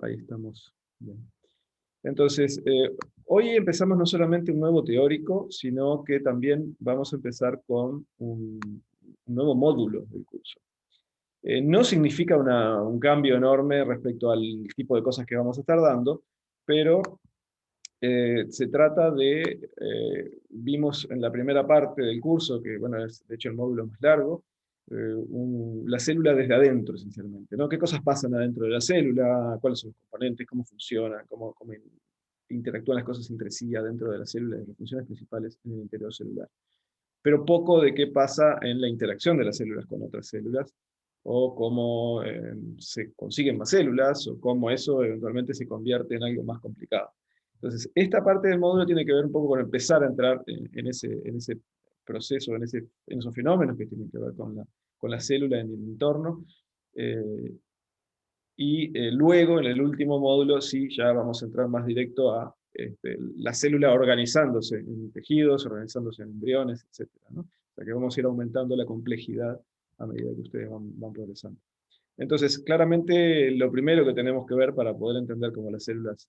ahí estamos bien. Entonces, hoy empezamos no solamente un nuevo teórico, sino que también vamos a empezar con un nuevo módulo del curso. No significa un cambio enorme respecto al tipo de cosas que vamos a estar dando, pero se trata de, vimos en la primera parte del curso, que bueno, es de hecho el módulo más largo, la célula desde adentro, esencialmente, ¿no? ¿Qué cosas pasan adentro de la célula? ¿Cuáles son los componentes? ¿Cómo funcionan? ¿Cómo interactúan las cosas entre sí adentro de la célula? Las funciones principales en el interior celular. Pero poco de qué pasa en la interacción de las células con otras células, o cómo se consiguen más células, o cómo eso eventualmente se convierte en algo más complicado. Entonces, esta parte del módulo tiene que ver un poco con empezar a entrar en ese proceso, en esos fenómenos que tienen que ver con la célula en el entorno. Luego, en el último módulo, sí, ya vamos a entrar más directo a la célula organizándose en tejidos, organizándose en embriones, etc., ¿no? O sea que vamos a ir aumentando la complejidad a medida que ustedes van progresando. Entonces, claramente, lo primero que tenemos que ver para poder entender cómo las células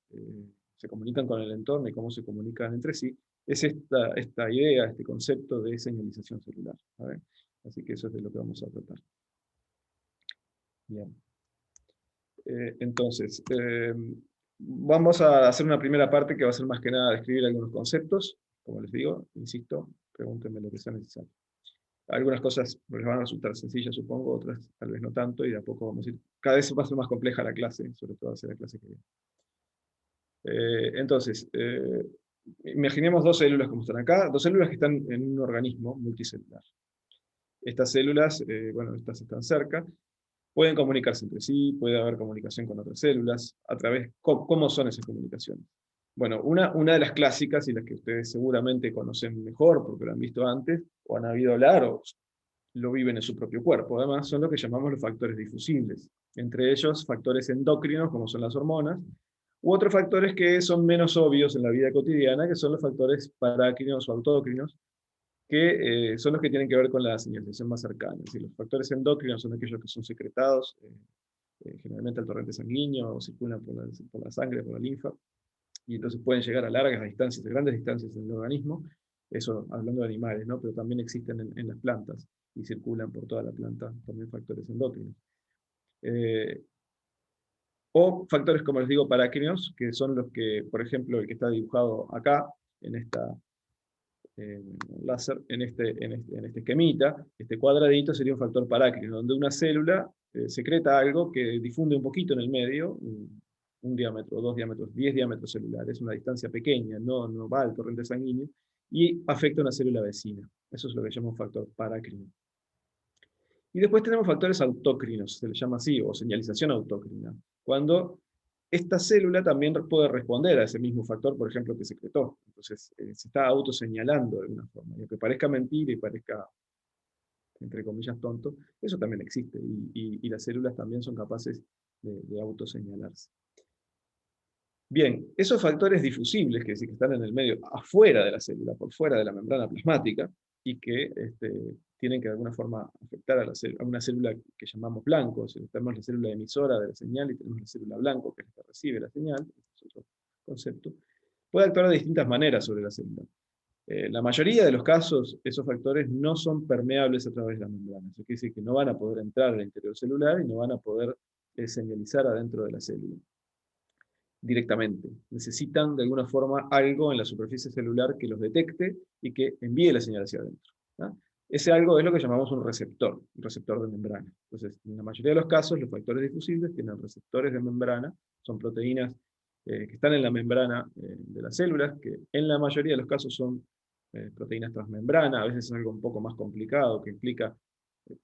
se comunican con el entorno y cómo se comunican entre sí, es esta idea, este concepto de señalización celular. ¿Vale? Así que eso es de lo que vamos a tratar. Bien. Entonces, vamos a hacer una primera parte que va a ser más que nada describir algunos conceptos. Como les digo, insisto, pregúntenme lo que sea necesario. Algunas cosas les van a resultar sencillas, supongo, otras tal vez no tanto, y de a poco vamos a ir. Cada vez va a ser más compleja la clase, sobre todo hacia la clase que viene. Entonces, imaginemos dos células como están acá, dos células que están en un organismo multicelular. Estas células, bueno, estas están cerca, pueden comunicarse entre sí, puede haber comunicación con otras células, a través, ¿cómo son esas comunicaciones? Bueno, una de las clásicas, y las que ustedes seguramente conocen mejor, porque lo han visto antes, o han oído hablar, o lo viven en su propio cuerpo, además, son lo que llamamos los factores difusibles. Entre ellos, factores endocrinos, como son las hormonas, u otros factores que son menos obvios en la vida cotidiana, que son los factores parácrinos o autócrinos, que son los que tienen que ver con la señalización más cercana. Es decir, los factores endocrinos son aquellos que son secretados, generalmente al torrente sanguíneo, o circulan por la sangre, por la linfa, y entonces pueden llegar a largas distancias, a grandes distancias en el organismo, eso hablando de animales, ¿no? Pero también existen en las plantas, y circulan por toda la planta también factores endócrinos. O factores, como les digo, parácrinos, que son los que, por ejemplo, el que está dibujado acá, en esta láser, en este esquemita, este cuadradito sería un factor parácrino, donde una célula secreta algo que difunde un poquito en el medio, un diámetro, 2 diámetros, 10 diámetros celulares, una distancia pequeña, no va al torrente sanguíneo, y afecta a una célula vecina. Eso es lo que llamamos factor parácrino. Y después tenemos factores autócrinos, se les llama así, o señalización autócrina, cuando esta célula también puede responder a ese mismo factor, por ejemplo, que secretó. Entonces, se está autoseñalando de alguna forma. Y aunque parezca mentira y parezca, entre comillas, tonto, eso también existe. Y las células también son capaces de autoseñalarse. Bien, esos factores difusibles, que están en el medio, afuera de la célula, por fuera de la membrana plasmática, y que tienen que de alguna forma afectar a una célula que llamamos blanco. Tenemos la célula emisora de la señal y tenemos la célula blanco, que es la que recibe la señal, este es otro concepto, puede actuar de distintas maneras sobre la célula. La mayoría de los casos, esos factores no son permeables a través de la membrana. Eso quiere decir que no van a poder entrar al interior celular y no van a poder señalizar adentro de la célula directamente. Necesitan de alguna forma algo en la superficie celular que los detecte y que envíe la señal hacia adentro, ¿no? Ese algo es lo que llamamos un receptor de membrana. Entonces, en la mayoría de los casos, los factores difusibles tienen receptores de membrana, son proteínas que están en la membrana de las células, que en la mayoría de los casos son proteínas transmembrana, a veces es algo un poco más complicado, que implica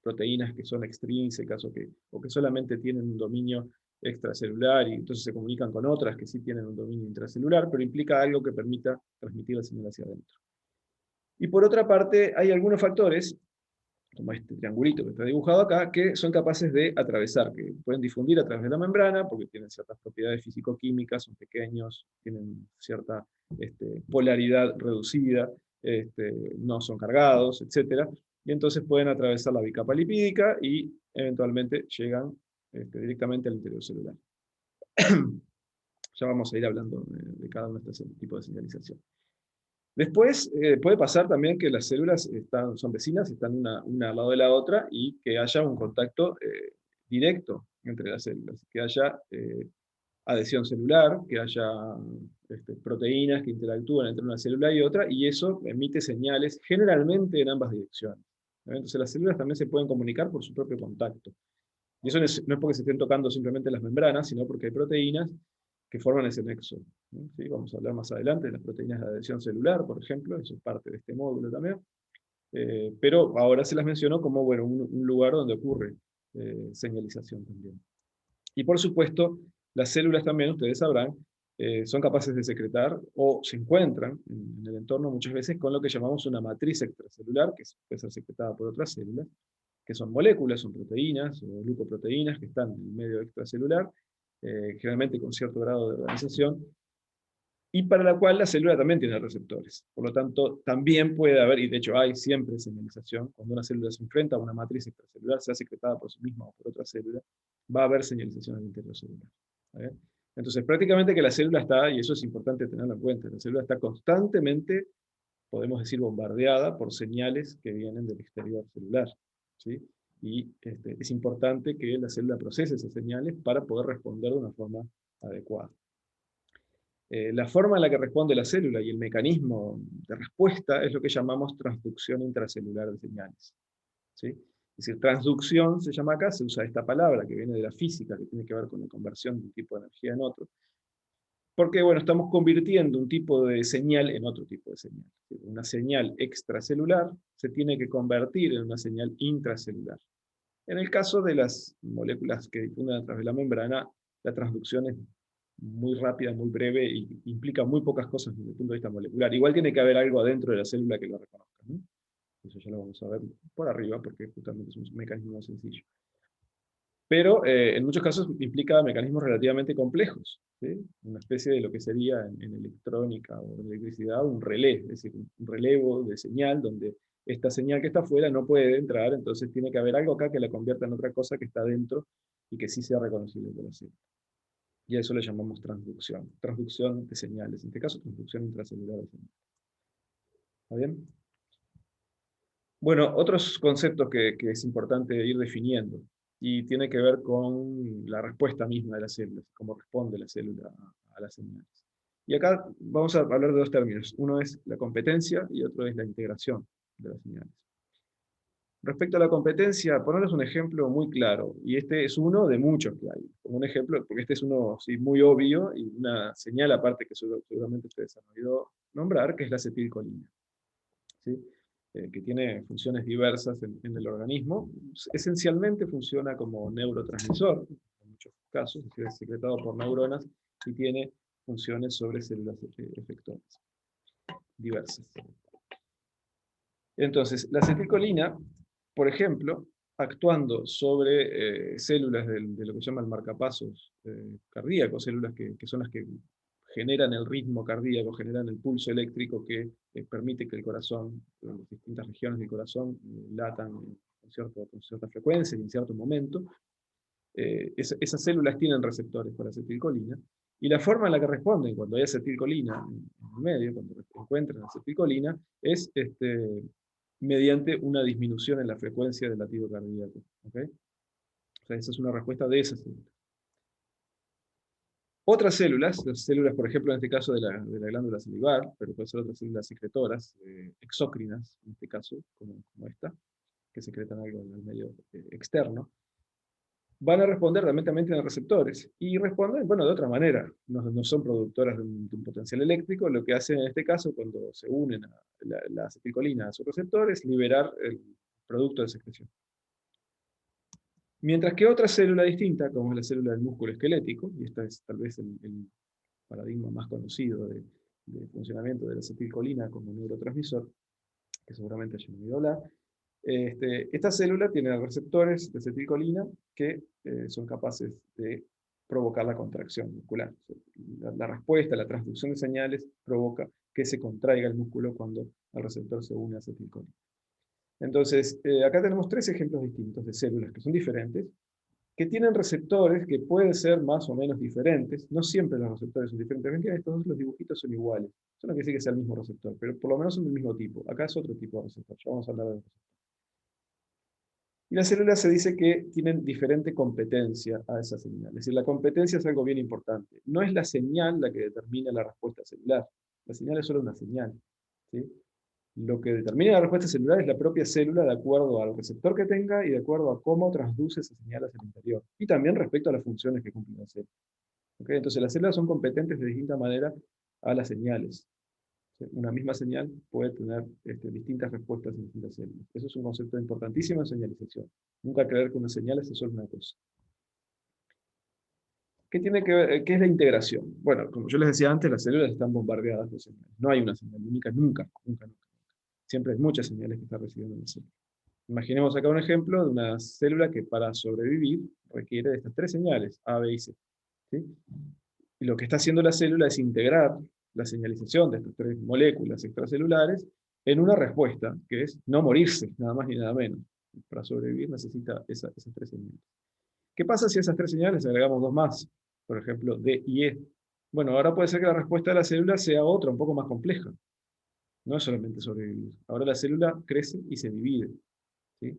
proteínas que son extrínsecas o que solamente tienen un dominio extracelular y entonces se comunican con otras que sí tienen un dominio intracelular, pero implica algo que permita transmitir la señal hacia adentro. Y por otra parte, hay algunos factores, como este triangulito que está dibujado acá, que son capaces de atravesar, que pueden difundir a través de la membrana, porque tienen ciertas propiedades físico-químicas, son pequeños, tienen cierta polaridad reducida, no son cargados, etc. Y entonces pueden atravesar la bicapa lipídica y eventualmente llegan directamente al interior celular. Ya vamos a ir hablando de cada uno de estos tipos de señalización. Después puede pasar también que las células son vecinas, están una al lado de la otra, y que haya un contacto directo entre las células, que haya adhesión celular, que haya proteínas que interactúan entre una célula y otra, y eso emite señales generalmente en ambas direcciones. Entonces las células también se pueden comunicar por su propio contacto. Y eso no es porque se estén tocando simplemente las membranas, sino porque hay proteínas que forman ese nexo, ¿no? ¿Sí? Vamos a hablar más adelante de las proteínas de adhesión celular, por ejemplo, eso es parte de este módulo también. Pero ahora se las menciono como bueno, un lugar donde ocurre señalización también. Y por supuesto, las células también, ustedes sabrán, son capaces de secretar o se encuentran en el entorno muchas veces con lo que llamamos una matriz extracelular, que puede ser secretada por otras células, que son moléculas, son proteínas o glucoproteínas que están en el medio extracelular, generalmente con cierto grado de organización, y para la cual la célula también tiene receptores. Por lo tanto, también puede haber, y de hecho hay siempre señalización, cuando una célula se enfrenta a una matriz extracelular, sea secretada por sí misma o por otra célula, va a haber señalización al interior celular. ¿Vale? Entonces, prácticamente que la célula está, y eso es importante tenerlo en cuenta, la célula está constantemente, podemos decir, bombardeada por señales que vienen del exterior celular. ¿Sí? Y es importante que la célula procese esas señales para poder responder de una forma adecuada. La forma en la que responde la célula y el mecanismo de respuesta es lo que llamamos transducción intracelular de señales. ¿Sí? Es decir, transducción se llama acá, se usa esta palabra que viene de la física, que tiene que ver con la conversión de un tipo de energía en otro, porque bueno, estamos convirtiendo un tipo de señal en otro tipo de señal. Una señal extracelular se tiene que convertir en una señal intracelular. En el caso de las moléculas que difunden a través de la membrana, la transducción es muy rápida, muy breve, y implica muy pocas cosas desde el punto de vista molecular. Igual tiene que haber algo adentro de la célula que lo reconozca, ¿no? Eso ya lo vamos a ver por arriba, porque justamente es un mecanismo sencillo. Pero en muchos casos implica mecanismos relativamente complejos, ¿sí? Una especie de lo que sería en electrónica o en electricidad un relé, es decir, un relevo de señal donde esta señal que está afuera no puede entrar, entonces tiene que haber algo acá que la convierta en otra cosa que está dentro y que sí sea reconocible por la célula. Y a eso le llamamos transducción de señales, en este caso transducción intracelular de señales. ¿Está bien? Bueno, otros conceptos que es importante ir definiendo, y tiene que ver con la respuesta misma de las células, cómo responde la célula a las señales. Y acá vamos a hablar de dos términos. Uno es la competencia y otro es la integración de las señales. Respecto a la competencia, ponerles un ejemplo muy claro, y este es uno de muchos que hay. Como un ejemplo, porque este es uno sí, muy obvio, y una señal aparte que seguramente ustedes han oído nombrar, que es la acetilcolina. ¿Sí? Que tiene funciones diversas en el organismo. Esencialmente funciona como neurotransmisor, en muchos casos, es decir, es secretado por neuronas y tiene funciones sobre células efectoras diversas. Entonces, la acetilcolina, por ejemplo, actuando sobre células de lo que se llama el marcapasos cardíaco, células que son las que generan el ritmo cardíaco, generan el pulso eléctrico que permite que el corazón, las distintas regiones del corazón, latan con cierta frecuencia y en cierto momento. Esas células tienen receptores para acetilcolina, y la forma en la que responden cuando hay acetilcolina en el medio, cuando encuentran acetilcolina, es mediante una disminución en la frecuencia del latido cardíaco. ¿Okay? O sea, esa es una respuesta de esas células. Otras células, las células, por ejemplo, en este caso de la glándula salivar, pero pueden ser otras células secretoras, exócrinas, en este caso, como esta, que secretan algo en el medio externo, van a responder también tienen receptores, y responden, bueno, de otra manera, no son productoras de un potencial eléctrico. Lo que hacen en este caso, cuando se unen a la acetilcolina a sus receptores, liberar el producto de secreción. Mientras que otra célula distinta, como es la célula del músculo esquelético, y esta es tal vez el paradigma más conocido de funcionamiento de la acetilcolina como neurotransmisor, que seguramente hayan oído hablar, esta célula tiene receptores de acetilcolina que son capaces de provocar la contracción muscular. La respuesta, la transducción de señales provoca que se contraiga el músculo cuando el receptor se une a acetilcolina. Entonces, acá tenemos tres ejemplos distintos de células que son diferentes, que tienen receptores que pueden ser más o menos diferentes. No siempre los receptores son diferentes. Ven que estos dos los dibujitos son iguales. Eso no quiere decir que sea el mismo receptor, pero por lo menos son del mismo tipo. Acá es otro tipo de receptor. Ya vamos a hablar de receptor. Y las células se dice que tienen diferente competencia a esa señal. Es decir, la competencia es algo bien importante. No es la señal la que determina la respuesta celular. La señal es solo una señal, ¿sí? Lo que determina la respuesta celular es la propia célula de acuerdo al receptor que tenga y de acuerdo a cómo transduce esa señal hacia el interior. Y también respecto a las funciones que cumple la célula. ¿Okay? Entonces las células son competentes de distinta manera a las señales. ¿Sí? Una misma señal puede tener distintas respuestas en distintas células. Eso es un concepto importantísimo en señalización. Nunca creer que una señal es solo una cosa. ¿Qué tiene que ver, qué es la integración? Bueno, como yo les decía antes, las células están bombardeadas de señales. No hay una señal única, nunca, nunca, nunca. Siempre hay muchas señales que está recibiendo la célula. Imaginemos acá un ejemplo de una célula que para sobrevivir requiere de estas tres señales, A, B y C. ¿Sí? Y lo que está haciendo la célula es integrar la señalización de estas tres moléculas extracelulares en una respuesta, que es no morirse, nada más ni nada menos. Para sobrevivir necesita esas tres señales. ¿Qué pasa si a esas tres señales le agregamos dos más? Por ejemplo, D y E. Bueno, ahora puede ser que la respuesta de la célula sea otra, un poco más compleja. No es solamente sobrevivir. Ahora la célula crece y se divide. ¿Sí?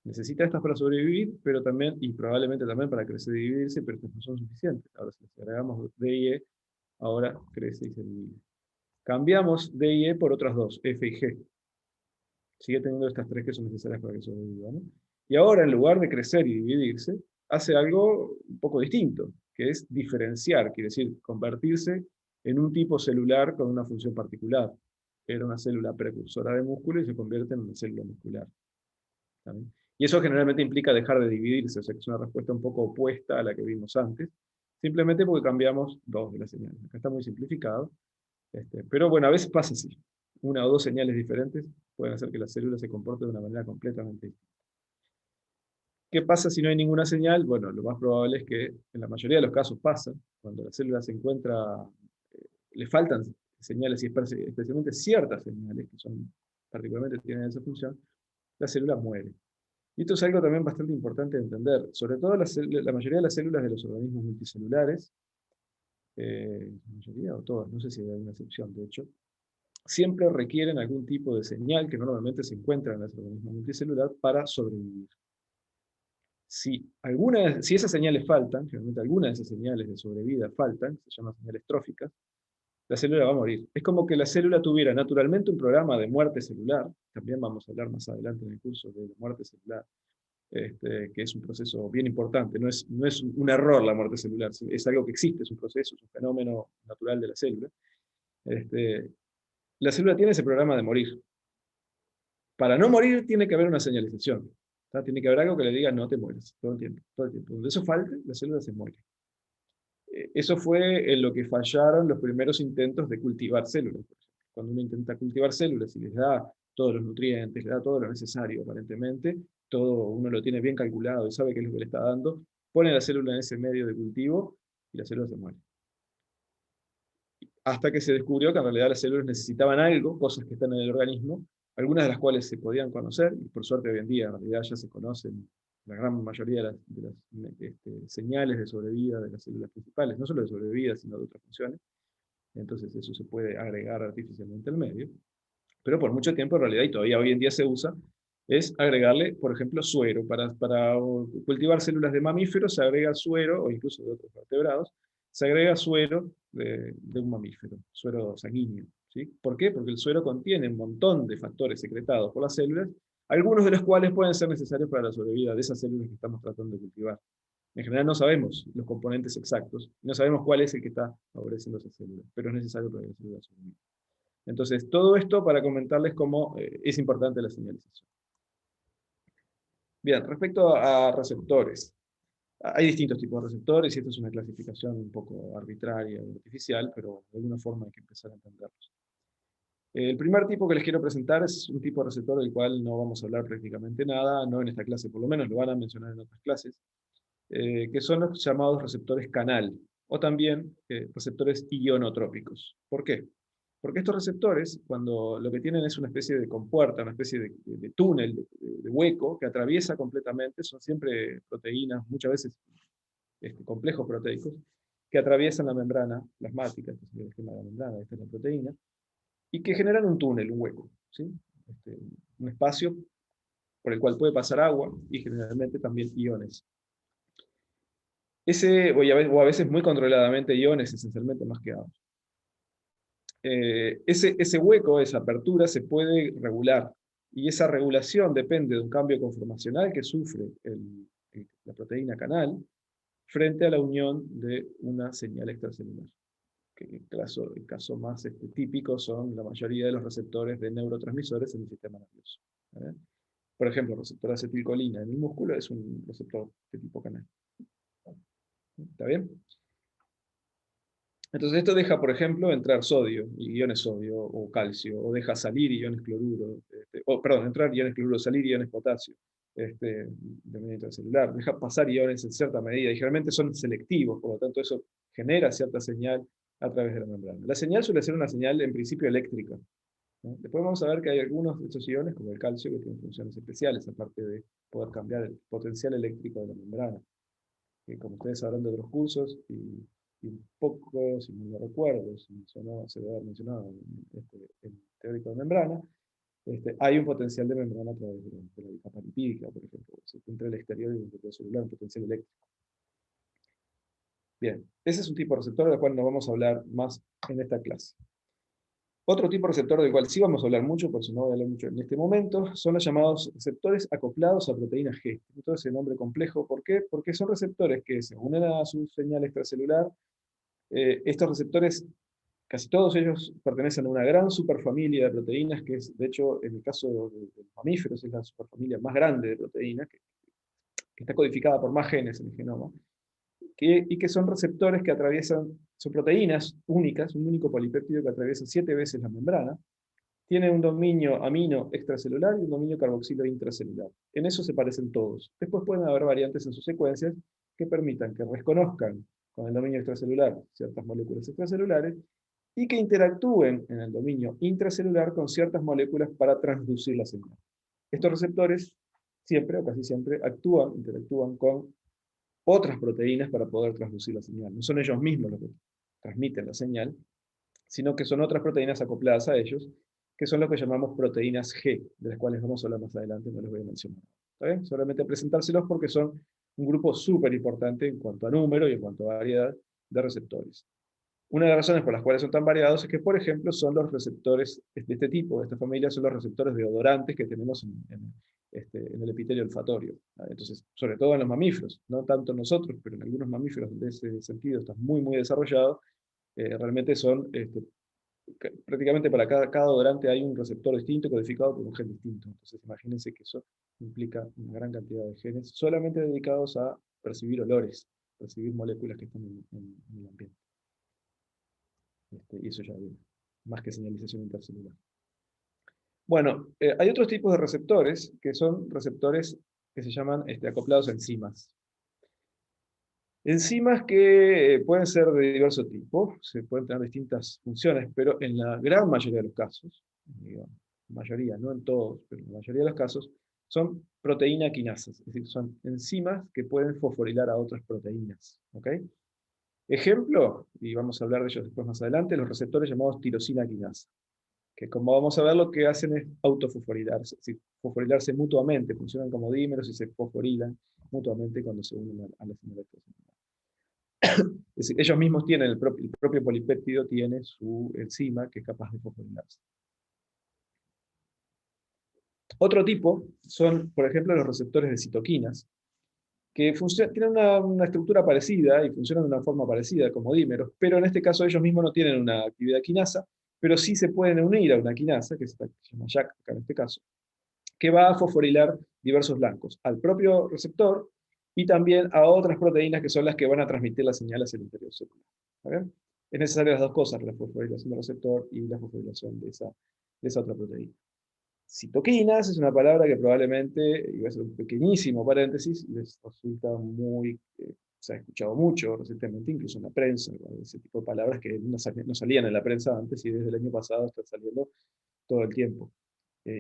Necesita estas para sobrevivir, pero también, y probablemente también para crecer y dividirse, pero estas no son suficientes. Ahora, si les agregamos D y E, ahora crece y se divide. Cambiamos D y E por otras dos, F y G. Sigue teniendo estas tres que son necesarias para que sobreviva, ¿no? Y ahora, en lugar de crecer y dividirse, hace algo un poco distinto, que es diferenciar, quiere decir, convertirse en un tipo celular con una función particular. Era una célula precursora de músculo y se convierte en una célula muscular. ¿También? Y eso generalmente implica dejar de dividirse, o sea que es una respuesta un poco opuesta a la que vimos antes, simplemente porque cambiamos dos de las señales. Acá está muy simplificado, pero bueno, a veces pasa así. Una o dos señales diferentes pueden hacer que la célula se comporte de una manera completamente distinta. ¿Qué pasa si no hay ninguna señal? Bueno, lo más probable es que en la mayoría de los casos pasa, cuando la célula se encuentra, le faltan señales, y especialmente ciertas señales, que son particularmente tienen esa función, la célula muere. Y esto es algo también bastante importante de entender. Sobre todo la mayoría de las células de los organismos multicelulares, la mayoría o todas, no sé si hay alguna excepción, de hecho, siempre requieren algún tipo de señal que normalmente se encuentra en el organismo multicelular para sobrevivir. Si esas señales faltan, generalmente algunas de esas señales de sobrevida faltan, se llaman señales tróficas, la célula va a morir. Es como que la célula tuviera naturalmente un programa de muerte celular, también vamos a hablar más adelante en el curso de la muerte celular, que es un proceso bien importante. No es un error la muerte celular, es algo que existe, es un proceso, es un fenómeno natural de la célula. La célula tiene ese programa de morir. Para no morir tiene que haber una señalización. ¿Tá? Tiene que haber algo que le diga no te mueres, todo el tiempo, todo el tiempo. Donde eso falte, la célula se muere. Eso fue en lo que fallaron los primeros intentos de cultivar células. Por ejemplo. Cuando uno intenta cultivar células y les da todos los nutrientes, les da todo lo necesario aparentemente, todo uno lo tiene bien calculado y sabe qué es lo que le está dando, pone la célula en ese medio de cultivo y la célula se muere. Hasta que se descubrió que en realidad las células necesitaban algo, cosas que están en el organismo, algunas de las cuales se podían conocer, y por suerte hoy en día en realidad ya se conocen la gran mayoría de las señales de sobrevida de las células principales, no solo de sobrevida, sino de otras funciones. Entonces eso se puede agregar artificialmente al medio. Pero por mucho tiempo en realidad, y todavía hoy en día se usa, es agregarle, por ejemplo, suero. Para cultivar células de mamíferos se agrega suero, o incluso de otros vertebrados, se agrega suero de un mamífero, suero sanguíneo. ¿Sí? ¿Por qué? Porque el suero contiene un montón de factores secretados por las células, algunos de los cuales pueden ser necesarios para la sobrevida de esas células que estamos tratando de cultivar. En general no sabemos los componentes exactos, no sabemos cuál es el que está favoreciendo esas células, pero es necesario para que la célula sobreviva. Entonces, todo esto para comentarles cómo es importante la señalización. Bien, respecto a receptores. Hay distintos tipos de receptores y esto es una clasificación un poco arbitraria y artificial, pero de alguna forma hay que empezar a entenderlos. El primer tipo que les quiero presentar es un tipo de receptor del cual no vamos a hablar prácticamente nada, no en esta clase por lo menos, lo van a mencionar en otras clases, que son los llamados receptores canal, o también receptores ionotrópicos. ¿Por qué? Porque estos receptores, cuando lo que tienen es una especie de compuerta, una especie de túnel, de hueco, que atraviesa completamente, son siempre proteínas, muchas veces complejos proteicos, que atraviesan la membrana plasmática, este es el esquema de la membrana, esta es la proteína, y que generan un túnel, un hueco, ¿sí? Un espacio por el cual puede pasar agua y generalmente también iones. O a veces muy controladamente iones, esencialmente más que agua. Ese hueco, esa apertura, se puede regular. Y esa regulación depende de un cambio conformacional que sufre la proteína canal frente a la unión de una señal extracelular. Que el caso más típico son la mayoría de los receptores de neurotransmisores en el sistema nervioso. Por ejemplo, el receptor acetilcolina en el músculo es un receptor de tipo canal. ¿Está bien? Entonces esto deja, por ejemplo, entrar sodio, iones sodio o calcio, o deja salir iones cloruro, entrar iones cloruro, salir iones potasio, de manera intracelular, deja pasar iones en cierta medida, y generalmente son selectivos, por lo tanto eso genera cierta señal a través de la membrana. La señal suele ser una señal en principio eléctrica, ¿no? Después vamos a ver que hay algunos de estos iones, como el calcio, que tienen funciones especiales, aparte de poder cambiar el potencial eléctrico de la membrana, que como ustedes sabrán de otros cursos, y un poco, si no lo recuerdo, si se debe haber mencionado el teórico de membrana, hay un potencial de membrana a través de la capa lipídica, por ejemplo, entre el exterior y el interior celular, un potencial eléctrico. Bien, ese es un tipo de receptor del cual nos vamos a hablar más en esta clase. Otro tipo de receptor del cual sí vamos a hablar mucho, por eso no voy a hablar mucho en este momento, son los llamados receptores acoplados a proteína G. Entonces el nombre complejo, ¿por qué? Porque son receptores que se unen a su señal extracelular. Estos receptores, casi todos ellos pertenecen a una gran superfamilia de proteínas, que es, de hecho, en el caso de los mamíferos, es la superfamilia más grande de proteínas, que está codificada por más genes en el genoma, y que son receptores que atraviesan, son proteínas únicas, un único polipéptido que atraviesa 7 veces la membrana, tiene un dominio amino extracelular y un dominio carboxilo intracelular. En eso se parecen todos. Después pueden haber variantes en sus secuencias que permitan que reconozcan con el dominio extracelular ciertas moléculas extracelulares y que interactúen en el dominio intracelular con ciertas moléculas para transducir la señal. Estos receptores siempre o casi siempre interactúan con otras proteínas para poder transducir la señal. No son ellos mismos los que transmiten la señal, sino que son otras proteínas acopladas a ellos, que son lo que llamamos proteínas G, de las cuales vamos a hablar más adelante, no les voy a mencionar. ¿Está bien? Solamente presentárselos porque son un grupo súper importante en cuanto a número y en cuanto a variedad de receptores. Una de las razones por las cuales son tan variados es que, por ejemplo, son los receptores de este tipo, de esta familia, son los receptores de odorantes que tenemos en el epitelio olfatorio. Entonces, sobre todo en los mamíferos, no tanto en nosotros, pero en algunos mamíferos de ese sentido está muy, muy desarrollado, realmente son, prácticamente para cada odorante hay un receptor distinto codificado por un gen distinto. Entonces, imagínense que eso implica una gran cantidad de genes solamente dedicados a percibir olores, percibir moléculas que están en el ambiente. Y eso ya viene, más que señalización intercelular. Bueno, hay otros tipos de receptores, que son receptores que se llaman acoplados a enzimas. Enzimas que pueden ser de diverso tipo, se pueden tener distintas funciones, pero en la gran mayoría de los casos, digamos, mayoría, no en todos, pero en la mayoría de los casos, son proteína quinasas, es decir, son enzimas que pueden fosforilar a otras proteínas. ¿Ok? Ejemplo, y vamos a hablar de ellos después más adelante, los receptores llamados tirosina quinasa, que como vamos a ver lo que hacen es autofosforilarse, es decir, fosforilarse mutuamente, funcionan como dímeros y se fosforilan mutuamente cuando se unen a la señal extracelular. Es decir, ellos mismos tienen, el propio polipéptido tiene su enzima que es capaz de fosforilarse. Otro tipo son, por ejemplo, los receptores de citoquinas, que tienen una estructura parecida y funcionan de una forma parecida como dímeros, pero en este caso ellos mismos no tienen una actividad quinasa, pero sí se pueden unir a una quinasa, que se llama JAK acá en este caso, que va a fosforilar diversos blancos, al propio receptor y también a otras proteínas que son las que van a transmitir la señal hacia el interior celular. ¿Bien? Es necesaria las dos cosas, la fosforilación del receptor y la fosforilación de esa otra proteína. Citoquinas es una palabra que probablemente, y voy a hacer un pequeñísimo paréntesis, les resulta muy se ha escuchado mucho recientemente, incluso en la prensa, ¿no? Ese tipo de palabras que no salían en la prensa antes y desde el año pasado están saliendo todo el tiempo.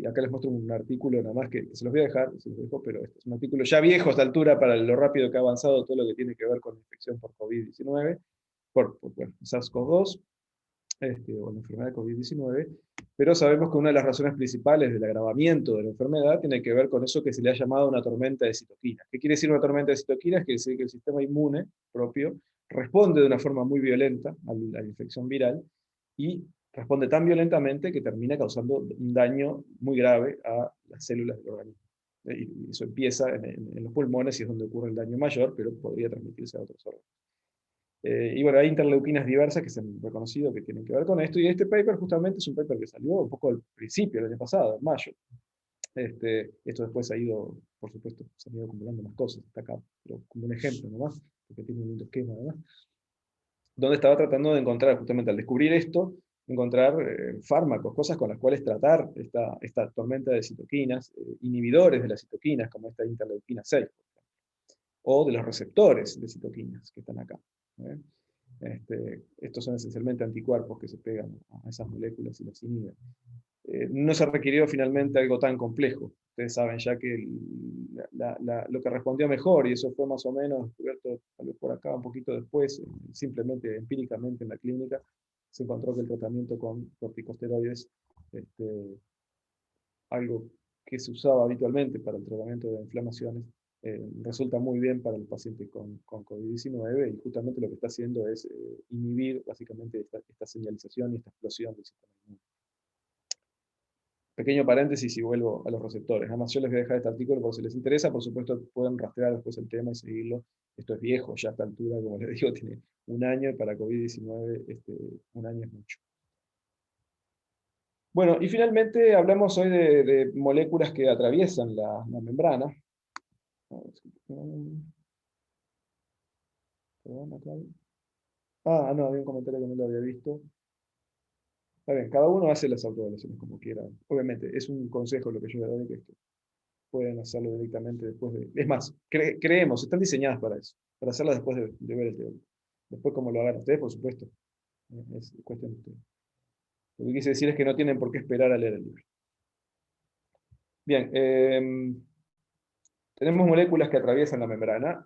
Acá les muestro un artículo nada más que se los voy a dejar, se los dejo, pero este es un artículo ya viejo a esta altura para lo rápido que ha avanzado todo lo que tiene que ver con la infección por COVID-19, bueno, SARS-CoV-2, o la enfermedad de COVID-19, pero sabemos que una de las razones principales del agravamiento de la enfermedad tiene que ver con eso que se le ha llamado una tormenta de citoquinas. ¿Qué quiere decir una tormenta de citoquinas? Quiere decir que el sistema inmune propio responde de una forma muy violenta a la infección viral y responde tan violentamente que termina causando un daño muy grave a las células del organismo. Y eso empieza en los pulmones y es donde ocurre el daño mayor, pero podría transmitirse a otros órganos. Y bueno, hay interleuquinas diversas que se han reconocido que tienen que ver con esto, y este paper justamente es un paper que salió un poco al principio del año pasado, en mayo. Esto después ha ido, por supuesto, se han ido acumulando más cosas, está acá, pero como un ejemplo nomás, porque tiene un lindo esquema además, donde estaba tratando de encontrar, justamente al descubrir esto, encontrar fármacos, cosas con las cuales tratar esta tormenta de citoquinas, inhibidores de las citoquinas, como esta interleuquina 6, o de los receptores de citoquinas que están acá. ¿Eh? Estos son esencialmente anticuerpos que se pegan a esas moléculas y las inhiben. No se requirió finalmente algo tan complejo. Ustedes saben ya que lo que respondió mejor, y eso fue más o menos descubierto tal vez por acá un poquito después, simplemente empíricamente en la clínica, se encontró que el tratamiento con corticosteroides, algo que se usaba habitualmente para el tratamiento de inflamaciones, resulta muy bien para el paciente con COVID-19 y justamente lo que está haciendo es inhibir básicamente esta señalización y esta explosión del sistema inmune. Pequeño paréntesis y vuelvo a los receptores. Además, yo les voy a dejar este artículo por si les interesa. Por supuesto, pueden rastrear después el tema y seguirlo. Esto es viejo, ya a esta altura, como les digo, tiene un año y para COVID-19 un año es mucho. Bueno, y finalmente hablamos hoy de moléculas que atraviesan la membrana. No, había un comentario que no lo había visto. Está bien, cada uno hace las autoevaluaciones como quiera. Obviamente, es un consejo lo que yo le doy, que pueden hacerlo directamente después de... Es más, creemos, están diseñadas para eso, para hacerlas después de ver el teórico. Después, como lo hagan ustedes, por supuesto, es cuestión de ustedes. Lo que quise decir es que no tienen por qué esperar a leer el libro. Bien, tenemos moléculas que atraviesan la membrana,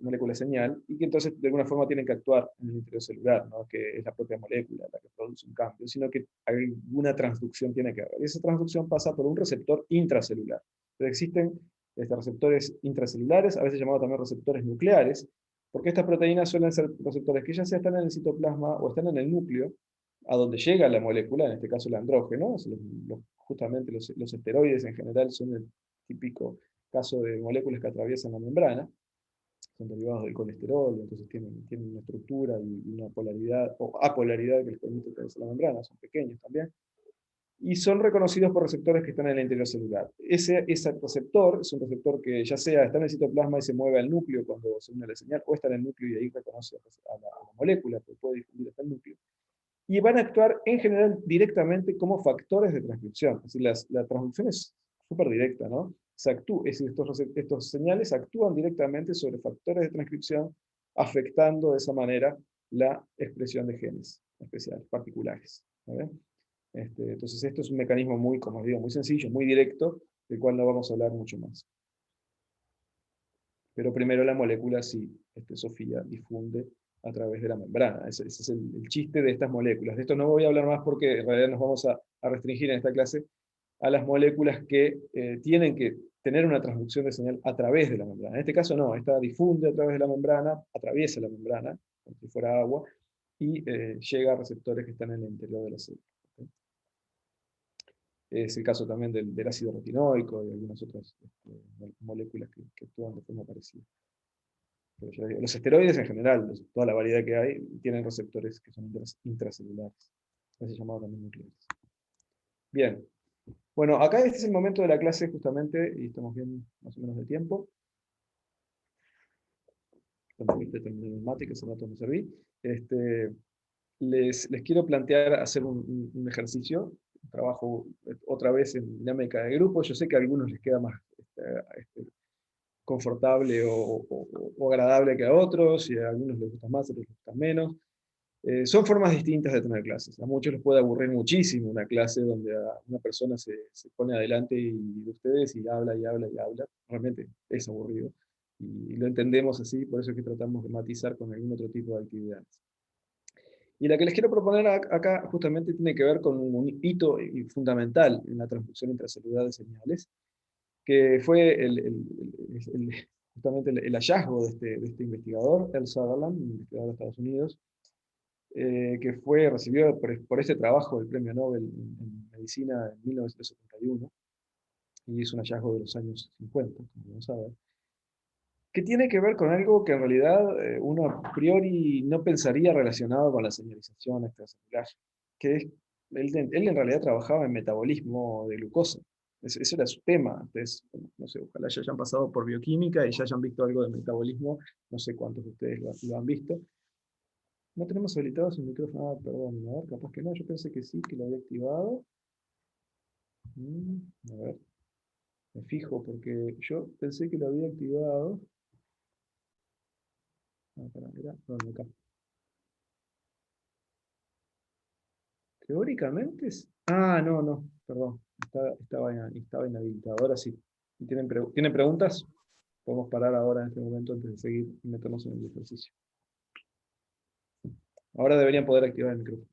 moléculas señal, y que entonces de alguna forma tienen que actuar en el interior celular, ¿no? Que es la propia molécula la que produce un cambio, sino que alguna transducción tiene que haber. Y esa transducción pasa por un receptor intracelular. Pero existen receptores intracelulares, a veces llamados también receptores nucleares, porque estas proteínas suelen ser receptores que ya sea están en el citoplasma o están en el núcleo, a donde llega la molécula, en este caso el andrógeno, justamente los esteroides en general son el típico caso de moléculas que atraviesan la membrana, son derivados del colesterol, entonces tienen una estructura y una polaridad o apolaridad que les permite atravesar la membrana, son pequeños también, y son reconocidos por receptores que están en el interior celular. Ese receptor es un receptor que ya sea está en el citoplasma y se mueve al núcleo cuando se une la señal, o está en el núcleo y ahí reconoce a la molécula, que puede difundir hasta el núcleo. Y van a actuar en general directamente como factores de transcripción. Es decir, la transducción es súper directa, ¿no? Es decir, estos señales actúan directamente sobre factores de transcripción, afectando de esa manera la expresión de genes especiales, particulares. ¿Vale? Entonces, esto es un mecanismo muy, como os digo, muy sencillo, muy directo, del cual no vamos a hablar mucho más. Pero primero la molécula sí, Sofía, difunde a través de la membrana. Ese es el chiste de estas moléculas. De esto no voy a hablar más porque en realidad nos vamos a restringir en esta clase a las moléculas que tienen que tener una transducción de señal a través de la membrana. En este caso no, esta difunde a través de la membrana, atraviesa la membrana, como si fuera agua, y llega a receptores que están en el interior de la célula. ¿Okay? Es el caso también del ácido retinoico y algunas otras moléculas que actúan de forma parecida. Pero ya digo, los esteroides en general, toda la variedad que hay, tienen receptores que son intracelulares. Así llamados también nucleares. Bien. Bueno, acá este es el momento de la clase justamente, y estamos bien más o menos de tiempo. Cuando terminé el mate, que hace rato me serví. Les quiero plantear hacer un ejercicio, un trabajo otra vez en dinámica de grupo. Yo sé que a algunos les queda más confortable o agradable que a otros, y a algunos les gusta más, a otros les gusta menos. Son formas distintas de tener clases. A muchos les puede aburrir muchísimo una clase donde una persona se pone adelante de ustedes y habla y habla y habla. Realmente es aburrido. Y lo entendemos así, por eso es que tratamos de matizar con algún otro tipo de actividades. Y la que les quiero proponer acá justamente tiene que ver con un hito fundamental en la transducción intracelular de señales, que fue justamente el hallazgo de este investigador, Earl Sutherland, un investigador de Estados Unidos, que recibió por este trabajo el Premio Nobel en Medicina en 1971, y es un hallazgo de los años 50, como vamos a ver, que tiene que ver con algo que en realidad uno a priori no pensaría relacionado con la señalización extracelular, que es, él en realidad trabajaba en metabolismo de glucosa. Ese era su tema. Entonces, no sé, ojalá ya hayan pasado por bioquímica y ya hayan visto algo de metabolismo, no sé cuántos de ustedes lo han visto. No tenemos habilitado su micrófono. Ah, perdón, a ver, capaz que no, yo pensé que sí, que lo había activado. A ver, me fijo, porque yo pensé que lo había activado. Ah, pará, mirá, ¿dónde acá? Teóricamente es... Ah, no, no, perdón. Estaba inhabilitado. Ahora sí. ¿Tienen preguntas? Podemos parar ahora en este momento antes de seguir y meternos en el ejercicio. Ahora deberían poder activar el micrófono.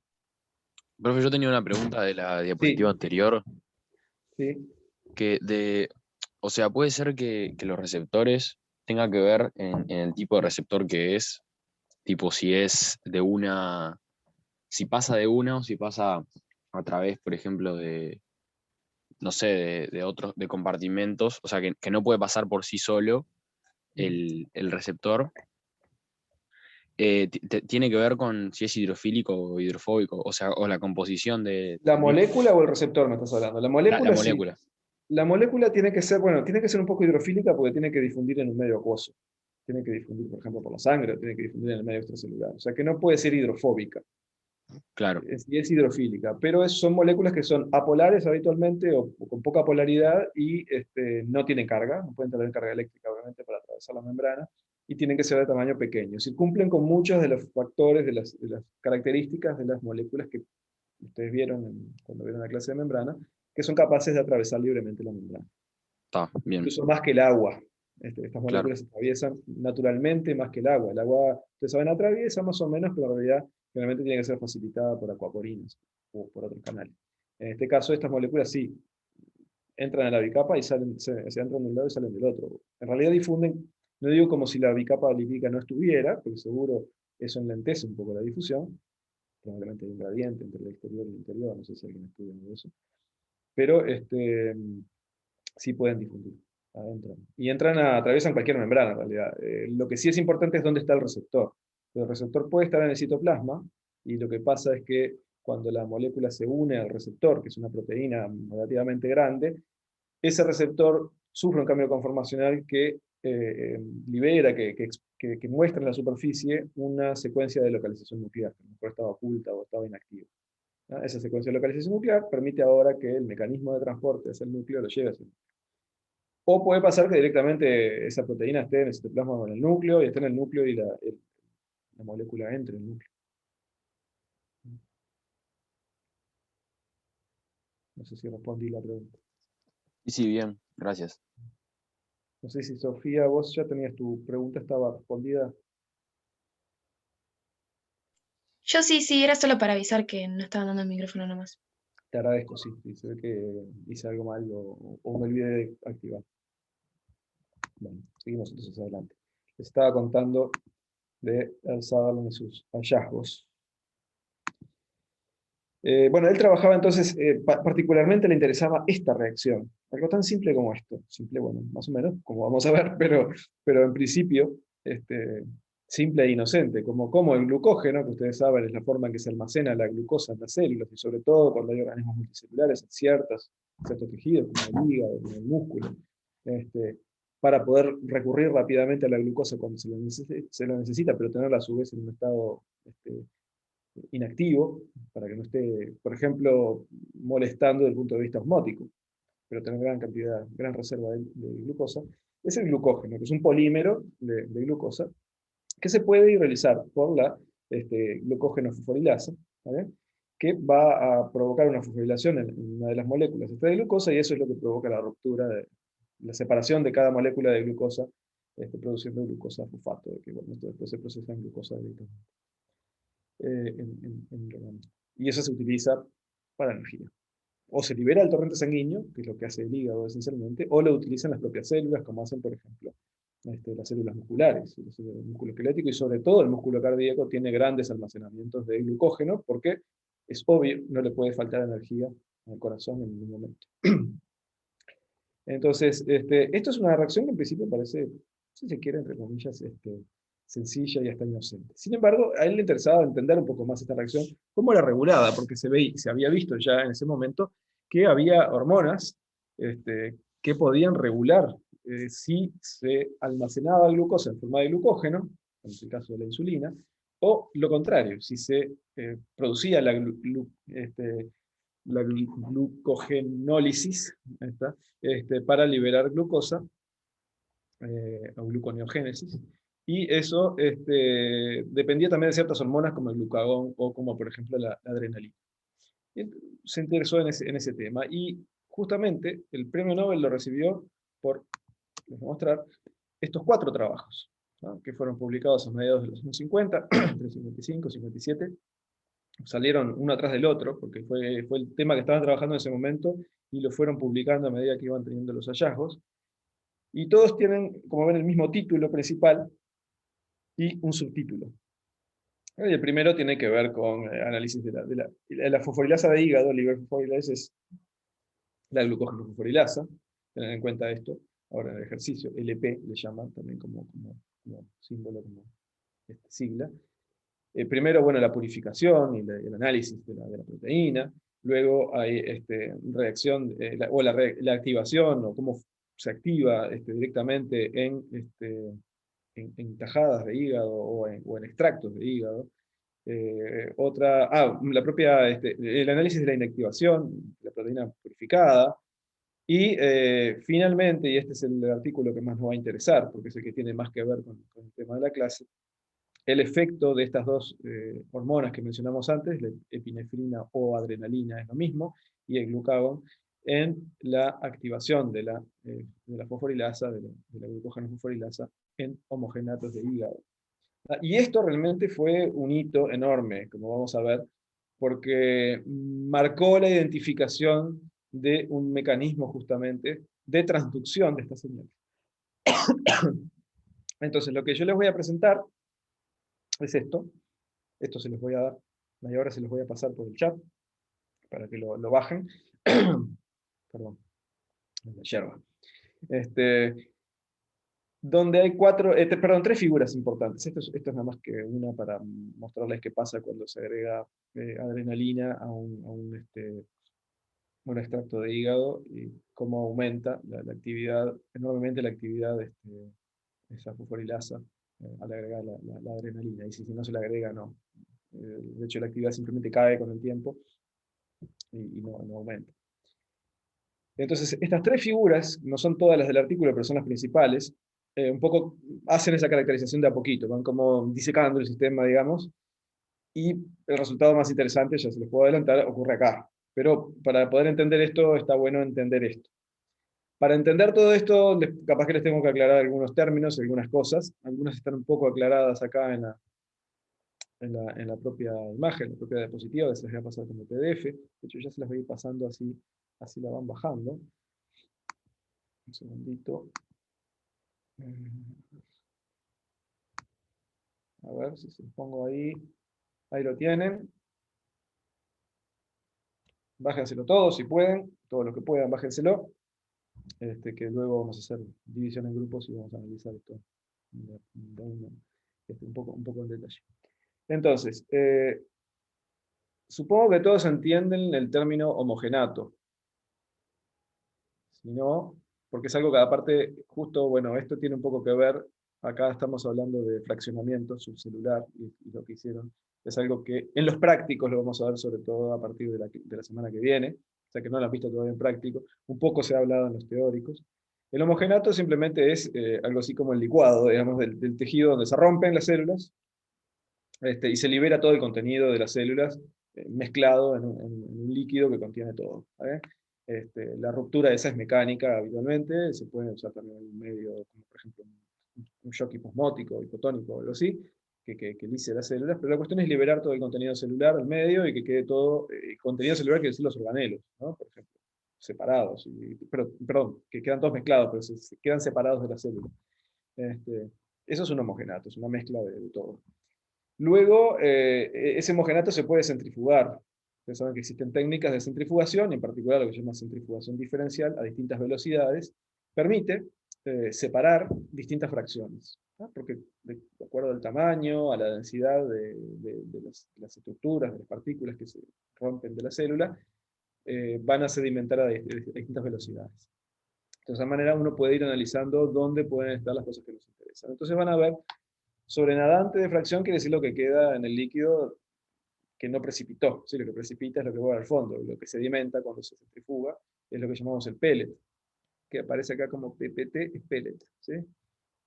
Profe, yo tenía una pregunta de la diapositiva Sí, anterior, sí. o sea, puede ser que los receptores tengan que ver en el tipo de receptor que es, tipo si es de una, si pasa de una o si pasa a través, por ejemplo, no sé, de otros, de compartimentos, o sea, que no puede pasar por sí solo el receptor. Tiene que ver con si es hidrofílico o hidrofóbico, o sea, o la composición ¿La del mismo. molécula o el receptor me estás hablando? La La molécula sí. molécula. La molécula tiene que ser, bueno, tiene que ser un poco hidrofílica porque tiene que difundir en un medio acuoso. Tiene que difundir, por ejemplo, por la sangre, o tiene que difundir en el medio extracelular. O sea que no puede ser hidrofóbica, Claro, es hidrofílica, pero son moléculas que son apolares habitualmente o con poca polaridad y no tienen carga, no pueden tener carga eléctrica obviamente para atravesar la membrana, y tienen que ser de tamaño pequeño. Si cumplen con muchos de los factores, de las características de las moléculas que ustedes vieron cuando vieron la clase de membrana, que son capaces de atravesar libremente la membrana. está bien, Incluso más que el agua. Estas claro. moléculas se atraviesan naturalmente más que el agua. El agua, ustedes saben, atraviesa más o menos, pero en realidad generalmente tiene que ser facilitada por acuaporinas o por otros canales. En este caso, estas moléculas sí entran a la bicapa y se entran de un lado y salen del otro. En realidad difunden, no digo como si la bicapa lipídica no estuviera, porque seguro eso enlentece un poco la difusión. Probablemente hay un gradiente entre el exterior y el interior, no sé si alguien estudia eso. Pero sí pueden difundir adentro. Y atraviesan cualquier membrana en realidad. Lo que sí es importante es dónde está el receptor. El receptor puede estar en el citoplasma, y lo que pasa es que cuando la molécula se une al receptor, que es una proteína relativamente grande, ese receptor sufre un cambio conformacional que libera, que muestra en la superficie una secuencia de localización nuclear, que a lo mejor estaba oculta o estaba inactiva. ¿No? Esa secuencia de localización nuclear permite ahora que el mecanismo de transporte hacia el núcleo lo lleve hacia el núcleo. O puede pasar que directamente esa proteína esté en el citoplasma o en el núcleo, y esté en el núcleo y la molécula entre en el núcleo. No sé si respondí la pregunta. Y sí, bien, gracias. No sé si Sofía, vos ya tenías tu pregunta, estaba respondida. Yo sí, sí, era solo para avisar que no estaba dando el micrófono nomás. Te agradezco, sí. Sí, se ve que hice algo mal o me olvidé de activar. Bueno, seguimos entonces adelante. Les estaba contando de El Sutherland y sus hallazgos. Bueno, él trabajaba entonces, particularmente le interesaba esta reacción, algo tan simple como esto, simple, bueno, más o menos, como vamos a ver, pero en principio, simple e inocente, como el glucógeno, que ustedes saben es la forma en que se almacena la glucosa en las células, y sobre todo cuando hay organismos multicelulares en ciertos tejidos, como el hígado, como el músculo, para poder recurrir rápidamente a la glucosa cuando se lo necesita, pero tenerla a su vez en un estado inactivo, para que no esté, por ejemplo, molestando desde el punto de vista osmótico, pero tener gran cantidad, gran reserva de glucosa. es el glucógeno, que es un polímero de glucosa, que se puede hidrolizar por la glucógeno fosforilasa, ¿vale? Que va a provocar una fosforilación en una de las moléculas de glucosa, y eso es lo que provoca la ruptura, la separación de cada molécula de glucosa, produciendo glucosa fosfato, que bueno, esto después se procesa en glucosa directamente. El organismo. Y eso se utiliza para energía. O se libera el torrente sanguíneo, que es lo que hace el hígado esencialmente, o lo utilizan las propias células, como hacen, por ejemplo, las células musculares, el músculo esquelético, y sobre todo el músculo cardíaco tiene grandes almacenamientos de glucógeno, porque es obvio, no le puede faltar energía al corazón en ningún momento. Entonces, esto es una reacción que en principio parece, si se quiere, entre comillas, sencilla y hasta inocente. Sin embargo, a él le interesaba entender un poco más esta reacción, cómo era regulada, porque se había visto ya en ese momento que había hormonas que podían regular si se almacenaba glucosa en forma de glucógeno, en el caso de la insulina, o lo contrario, si se producía la glucogenólisis para liberar glucosa, o gluconeogénesis, y eso dependía también de ciertas hormonas como el glucagón o como por ejemplo la adrenalina. Y se interesó en ese tema, y justamente el premio Nobel lo recibió por, les voy a mostrar, estos 4 trabajos, ¿no? Que fueron publicados a mediados de los años 50, entre 55 y 57, salieron uno atrás del otro, porque fue el tema que estaban trabajando en ese momento, y lo fueron publicando a medida que iban teniendo los hallazgos, y todos tienen, como ven, el mismo título principal y un subtítulo. Y el primero tiene que ver con análisis de la fosforilasa de hígado, liver phosphorylase, es la glucógeno fosforilasa, tener en cuenta esto, ahora en el ejercicio, LP le llaman también como símbolo, como sigla. Primero, bueno, la purificación y el análisis de la proteína, luego hay reacción, la activación, o cómo se activa directamente en tajadas de hígado o en extractos de hígado. El análisis de la inactivación, de la proteína purificada, y finalmente, y este es el artículo que más nos va a interesar, porque es el que tiene más que ver con el tema de la clase, el efecto de estas dos hormonas que mencionamos antes, la epinefrina o adrenalina es lo mismo, y el glucagón, en la activación de la fosforilasa, de la glucógeno fosforilasa, en homogenatos de hígado. Y esto realmente fue un hito enorme, como vamos a ver, porque marcó la identificación de un mecanismo justamente de transducción de estas señales. Entonces, lo que yo les voy a presentar es esto. Esto se los voy a dar, y ahora se los voy a pasar por el chat, para que lo bajen. Perdón, la yerba. Donde hay tres figuras importantes. Esto es nada más que una para mostrarles qué pasa cuando se agrega adrenalina a un extracto de hígado, y cómo aumenta la actividad, enormemente la actividad de esa fosforilasa al agregar la adrenalina. Y si no se le agrega, no. De hecho, la actividad simplemente cae con el tiempo y no aumenta. Entonces, estas tres figuras, no son todas las del artículo, pero son las principales, un poco hacen esa caracterización de a poquito, van como disecando el sistema, digamos, y el resultado más interesante, ya se los puedo adelantar, ocurre acá. Pero para poder entender esto, está bueno entender esto. Para entender todo esto, capaz que les tengo que aclarar algunos términos, algunas cosas. Algunas están un poco aclaradas acá en la propia imagen, en la propia diapositiva, que se les voy a pasar como PDF. De hecho, ya se las voy a ir pasando así la van bajando. Un segundito. A ver si se los pongo ahí. Ahí lo tienen. Bájenselo todo si pueden, todo lo que puedan, bájenselo. Que luego vamos a hacer división en grupos y vamos a analizar esto un poco en detalle. Entonces, supongo que todos entienden el término homogenato. Si no, porque es algo que aparte, justo, bueno, esto tiene un poco que ver, acá estamos hablando de fraccionamiento subcelular y lo que hicieron. Es algo que en los prácticos lo vamos a ver sobre todo a partir de la semana que viene, o sea que no lo han visto todavía en práctico. Un poco se ha hablado en los teóricos. El homogenato simplemente es algo así como el licuado, digamos, del tejido donde se rompen las células, y se libera todo el contenido de las células mezclado en un líquido que contiene todo. ¿Vale? La ruptura esa es mecánica habitualmente, se puede usar también en un medio, como por ejemplo un shock hiposmótico, hipotónico o algo así, que lise las células, pero la cuestión es liberar todo el contenido celular al medio y que quede todo, contenido celular quiere decir los organelos, ¿no? Por ejemplo, separados, pero, perdón, que quedan todos mezclados, pero se quedan separados de la célula. Eso es un homogenato, es una mezcla de todo. Luego, ese homogenato se puede centrifugar. Ustedes saben que existen técnicas de centrifugación, en particular lo que se llama centrifugación diferencial a distintas velocidades, permite separar distintas fracciones, ¿no? Porque de acuerdo al tamaño, a la densidad de las estructuras, de las partículas que se rompen de la célula, van a sedimentar a distintas velocidades. De esa manera uno puede ir analizando dónde pueden estar las cosas que nos interesan. Entonces van a ver sobrenadante de fracción, quiere decir lo que queda en el líquido que no precipitó. ¿Sí? Lo que precipita es lo que va al fondo. Lo que sedimenta cuando se centrifuga es lo que llamamos el pellet, que aparece acá como PPT, es pellet. ¿Sí?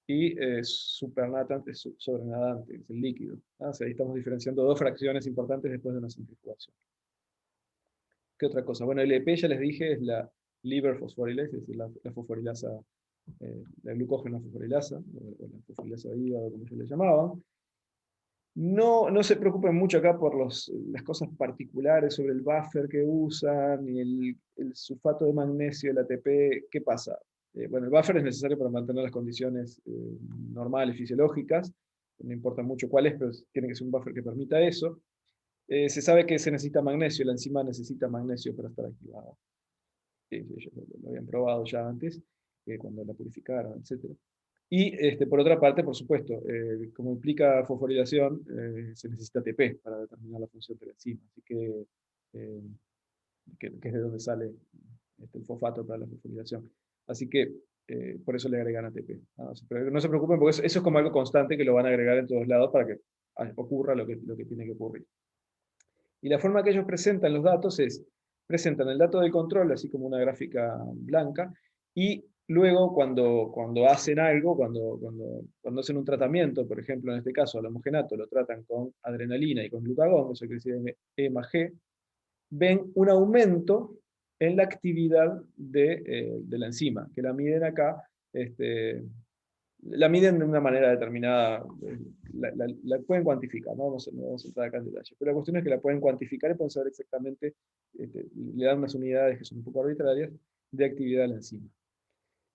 Y supernatante es sobrenadante, es el líquido. ¿Ah? O sea, ahí estamos diferenciando dos fracciones importantes después de una centrifugación. ¿Qué otra cosa? Bueno, el EP ya les dije es la liver fosforilase, es decir, la fosforilasa, la glucógeno fosforilasa, o la fosforilasa de hígado, como ellos le llamaban. No se preocupen mucho acá por las cosas particulares sobre el buffer que usan, y el sulfato de magnesio, el ATP. ¿Qué pasa? Bueno, el buffer es necesario para mantener las condiciones normales, fisiológicas. No importa mucho cuál es, pero tiene que ser un buffer que permita eso. Se sabe que se necesita magnesio, la enzima necesita magnesio para estar activada. Ellos lo habían probado ya antes, cuando la purificaron, etc. Y por otra parte, por supuesto, como implica fosforilación, se necesita ATP para determinar la función de la enzima. Así eh, que es de donde sale el fosfato para la fosforilación. Así que por eso le agregan ATP. Pero no se preocupen, porque eso es como algo constante que lo van a agregar en todos lados para que ocurra lo que tiene que ocurrir. Y la forma que ellos presentan los datos es, presentan el dato del control, así como una gráfica blanca, y luego cuando hacen algo, cuando hacen un tratamiento, por ejemplo en este caso al homogenato lo tratan con adrenalina y con glutagón, eso quiere decir E más G, ven un aumento en la actividad de la enzima, que la miden acá, la miden de una manera determinada, la pueden cuantificar, no vamos a entrar acá en detalle, pero la cuestión es que la pueden cuantificar y pueden saber exactamente, le dan unas unidades que son un poco arbitrarias, de actividad de la enzima.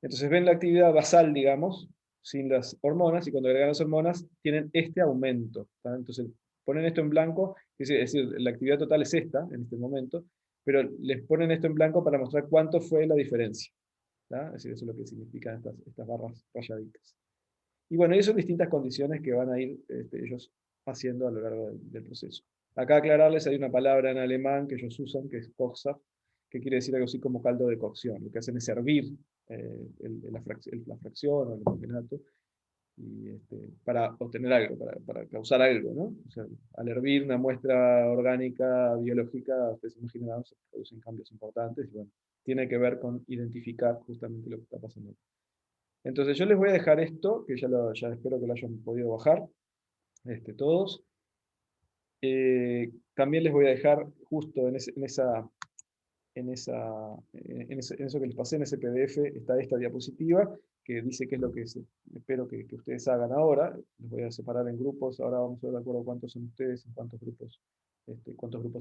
Entonces ven la actividad basal, digamos, sin las hormonas, y cuando agregan las hormonas tienen este aumento. ¿Tá? Entonces ponen esto en blanco, es decir, la actividad total es esta, en este momento, pero les ponen esto en blanco para mostrar cuánto fue la diferencia. ¿Tá? Es decir, eso es lo que significan estas barras rayaditas. Y bueno, y son distintas condiciones que van a ir ellos haciendo a lo largo del proceso. Acá aclararles, hay una palabra en alemán que ellos usan, que es Kochsaft, que quiere decir algo así como caldo de cocción. Lo que hacen es servir la fracción o el homogenato para obtener algo, para causar algo, ¿no? O sea, al hervir una muestra orgánica, biológica, ustedes se imaginarán, se producen cambios importantes, y bueno, tiene que ver con identificar justamente lo que está pasando. Entonces yo les voy a dejar esto, que ya espero que lo hayan podido bajar, todos. También les voy a dejar justo en eso que les pasé, en ese PDF, está esta diapositiva, que dice qué es lo que espero que ustedes hagan ahora. Les voy a separar en grupos, ahora vamos a ver de acuerdo cuántos son ustedes, en cuántos grupos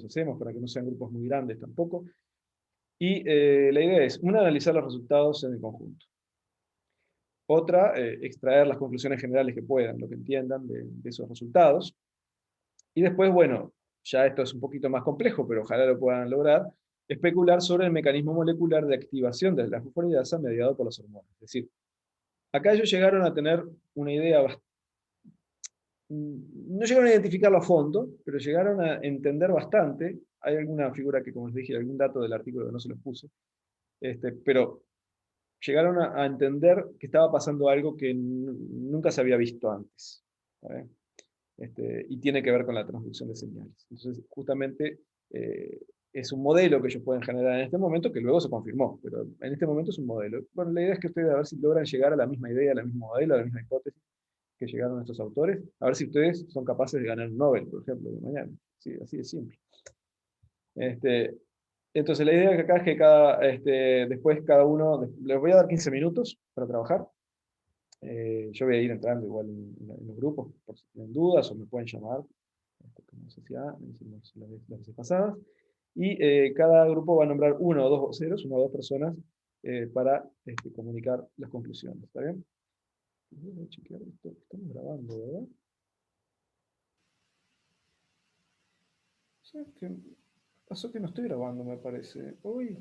hacemos, para que no sean grupos muy grandes tampoco. Y la idea es, una, analizar los resultados en el conjunto. Otra, extraer las conclusiones generales que puedan, lo que entiendan de esos resultados. Y después, bueno, ya esto es un poquito más complejo, pero ojalá lo puedan lograr, especular sobre el mecanismo molecular de activación de la fosforilasa mediado por las hormonas. Es decir, acá ellos llegaron a tener una idea, no llegaron a identificarlo a fondo, pero llegaron a entender bastante. Hay alguna figura que, como les dije, algún dato del artículo que no se los puse, pero llegaron a entender que estaba pasando algo que nunca se había visto antes. Y tiene que ver con la transducción de señales. Entonces, justamente, es un modelo que ellos pueden generar en este momento, que luego se confirmó, pero en este momento es un modelo. Bueno, la idea es que ustedes a ver si logran llegar a la misma idea, al mismo modelo, a la misma hipótesis que llegaron estos autores, a ver si ustedes son capaces de ganar un Nobel, por ejemplo, de mañana. Sí, así de simple. Entonces la idea acá es que después cada uno, les voy a dar 15 minutos para trabajar. Yo voy a ir entrando igual en los grupos, por si tienen dudas, o me pueden llamar, como se hacía las veces pasadas. Y cada grupo va a nombrar uno o dos voceros, una o dos personas, para comunicar las conclusiones. ¿Está bien? Voy a chequear esto. Estamos grabando, ¿verdad? ¿Sabes qué? Pasó que no estoy grabando, me parece. Uy.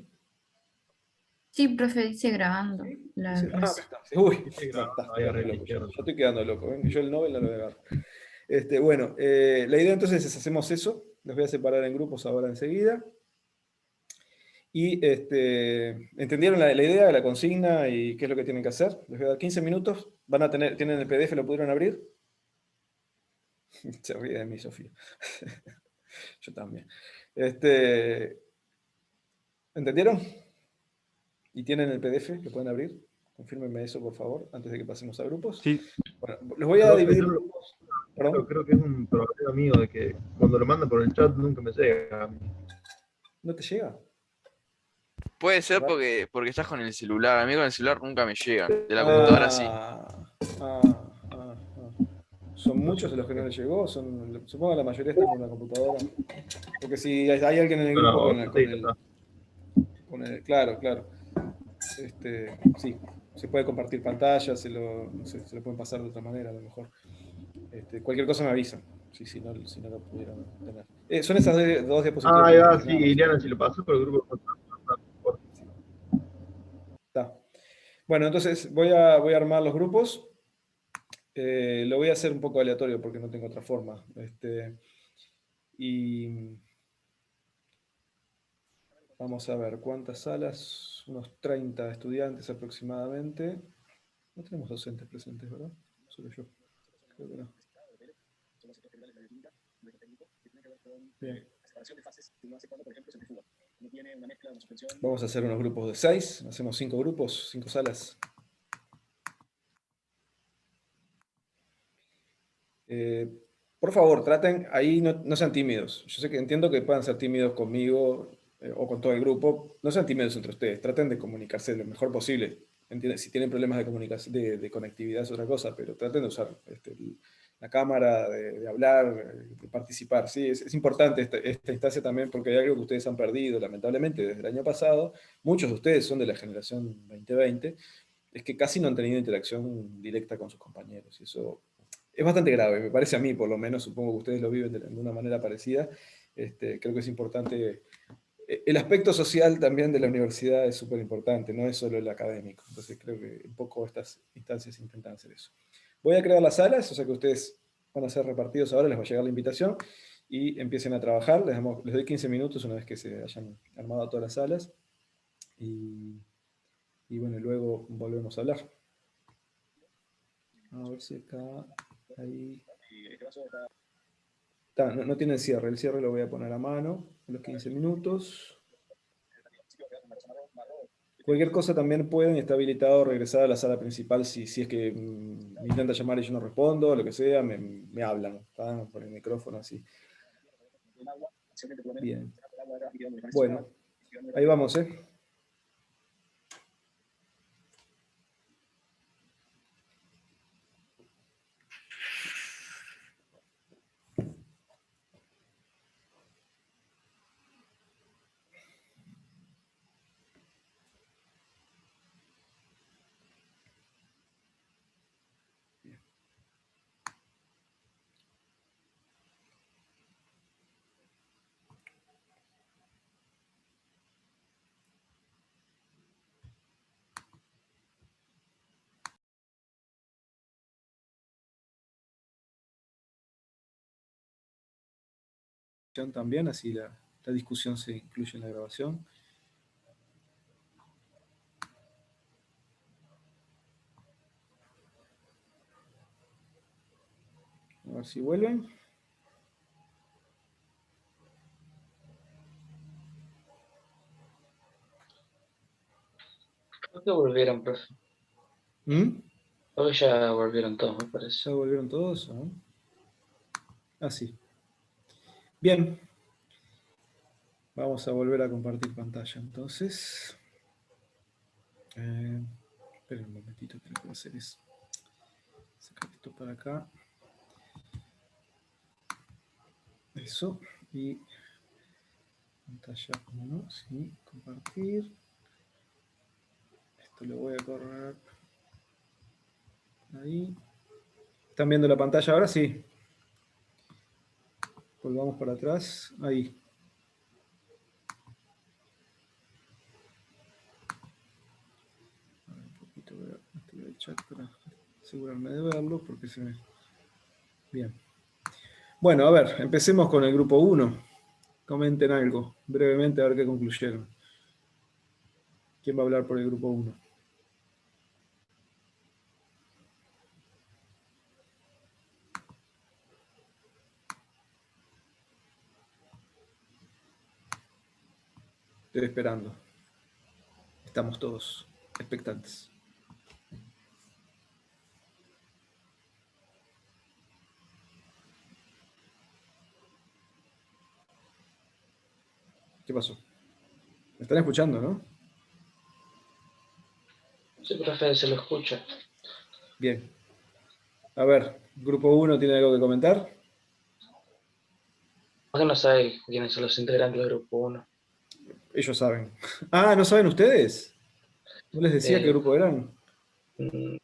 Sí, profe, dice grabando ¿Sí? la clase. Acá está. Uy, Estoy bueno, grabando estoy ahí quedando arriba a la loco. izquierda. Ya estoy quedando loco. ¿Ven? Yo el Nobel no lo voy a agarrar. Bueno, la idea entonces es hacemos eso. Los voy a separar en grupos ahora enseguida. Y entendieron la idea, la consigna y qué es lo que tienen que hacer. Les voy a dar 15 minutos. ¿Tienen el PDF? ¿Lo pudieron abrir? Se ríe de mí, Sofía. Yo también. ¿Entendieron? ¿Y tienen el PDF? ¿Lo pueden abrir? Confírmenme eso, por favor, antes de que pasemos a grupos. Sí, Bueno, los voy a profe, dividir yo en grupos. ¿Perdón? creo que es un problema mío de que cuando lo mandan por el chat nunca me llega a mí. ¿No te llega? Puede ser Raro. porque estás con el celular. A mí con el celular nunca me llegan. De la computadora sí. Ah, ah, ah. ¿Son muchos de los que no les llegó? Supongo que la mayoría están con la computadora. Porque si hay alguien en el grupo No, sí, está. claro, claro. Sí, se puede compartir pantalla, no sé, se lo pueden pasar de otra manera a lo mejor. Cualquier cosa me avisan, si no lo pudieron tener. Son esas dos diapositivas Ah, que les ya, dije, sí, nada más. Iliana, si lo pasó por el grupo. Sí, está. Bueno, entonces voy a armar los grupos. Lo voy a hacer un poco aleatorio porque no tengo otra forma. Y vamos a ver cuántas salas, unos 30 estudiantes aproximadamente. No tenemos docentes presentes, ¿verdad? Solo yo. Creo que no. Bien. Vamos a hacer unos grupos de 6. Hacemos 5 grupos, 5 salas. Por favor, traten, ahí no sean tímidos. Yo sé que entiendo que puedan ser tímidos conmigo o con todo el grupo. No sean tímidos entre ustedes. Traten de comunicarse lo mejor posible. Si tienen problemas de comunicación, de conectividad es otra cosa, pero traten de usar la cámara, de hablar, de participar. Sí, es importante esta instancia también porque hay algo que ustedes han perdido, lamentablemente, desde el año pasado. Muchos de ustedes son de la generación 2020. Es que casi no han tenido interacción directa con sus compañeros. Y eso es bastante grave, me parece a mí, por lo menos, supongo que ustedes lo viven de una manera parecida. Creo que es importante. El aspecto social también de la universidad es súper importante, no es solo el académico. Entonces creo que un poco estas instancias intentan hacer eso. Voy a crear las salas, o sea que ustedes van a ser repartidos ahora, les va a llegar la invitación y empiecen a trabajar. Les doy 15 minutos una vez que se hayan armado todas las salas. Y bueno, luego volvemos a hablar. A ver si acá, ahí. No tiene cierre, el cierre lo voy a poner a mano en los 15 minutos. Cualquier cosa también pueden, está habilitado regresar a la sala principal si es que me intenta llamar y yo no respondo, lo que sea, me hablan, ¿está? Por el micrófono así. Bien. Bueno, ahí vamos, ¿eh? También, así la discusión se incluye en la grabación. A ver si vuelven. Creo que volvieron, profe. ¿Mm? Creo que ya volvieron todos, me parece. ¿Ya volvieron todos? ¿No? Ah, sí. Bien. Vamos a volver a compartir pantalla, entonces. Esperen un momentito que lo que voy a hacer es sacar esto para acá. Eso. Y pantalla 1, sí, compartir. Esto lo voy a correr ahí. ¿Están viendo la pantalla ahora? Sí. Volvamos para atrás. Ahí. Un poquito voy a activar el chat para asegurarme de verlo porque se ve. Bien. Bueno, a ver, empecemos con el grupo 1. Comenten algo, brevemente, a ver qué concluyeron. ¿Quién va a hablar por el grupo 1? Estoy esperando. Estamos todos expectantes. ¿Qué pasó? ¿Me están escuchando, no? Sí, profe, se lo escucha. Bien. A ver, grupo 1 tiene algo que comentar. ¿Por qué no sabe quiénes son los integrantes del grupo 1? Ellos saben. Ah, ¿no saben ustedes? ¿No les decía qué grupo eran?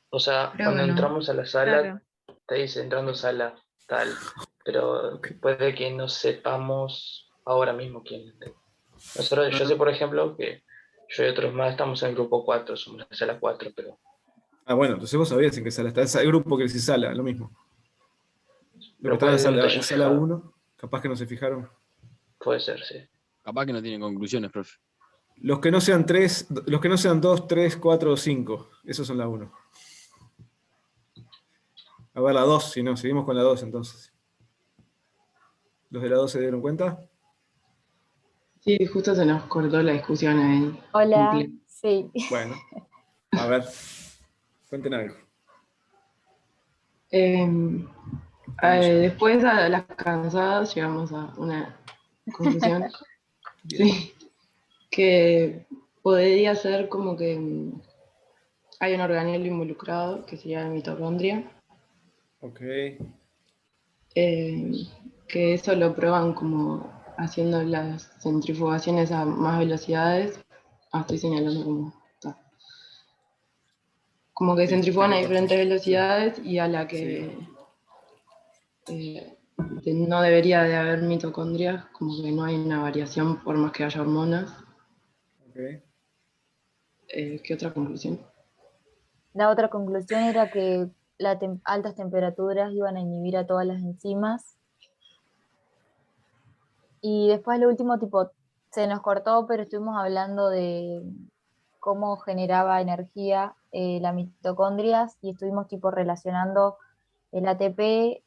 O sea, Creo cuando que no. entramos a la sala, Claro. te dice entrando sala tal, pero Ok. puede que no sepamos ahora mismo quién. Nosotros, yo sé, por ejemplo, que yo y otros más estamos en el grupo 4, somos la sala 4, pero Ah, bueno, entonces vos sabías en qué sala está. El grupo que les sala, lo mismo. Los que están puede que no te en hayas sala fijado. 1, capaz que no se fijaron. Puede ser, sí. Capaz que no tienen conclusiones, profe. Los que no sean 3, los que no sean 2, 3, 4 o 5, esos son la 1. A ver, la 2, si no, seguimos con la 2 entonces. ¿Los de la 2 se dieron cuenta? Sí, justo se nos cortó la discusión ahí. Hola, sí. Bueno, a ver, cuenten algo. Eh, Vamos a ver. Después a las cansadas llegamos a una conclusión, Bien. sí, que podría ser como que hay un organelo involucrado, que sería la mitocondria, Ok. eh, que eso lo prueban como haciendo las centrifugaciones a más velocidades. Estoy señalando como está. Como que centrifugan a Tengo diferentes pantalla. Sí. velocidades y a la Sí. que no debería de haber mitocondrias, como que no hay una variación por más que haya hormonas. Ok. ¿Qué otra conclusión? La otra conclusión era que las altas temperaturas iban a inhibir a todas las enzimas. Y después lo último, tipo, se nos cortó, pero estuvimos hablando de cómo generaba energía la mitocondrias y estuvimos tipo relacionando el ATP,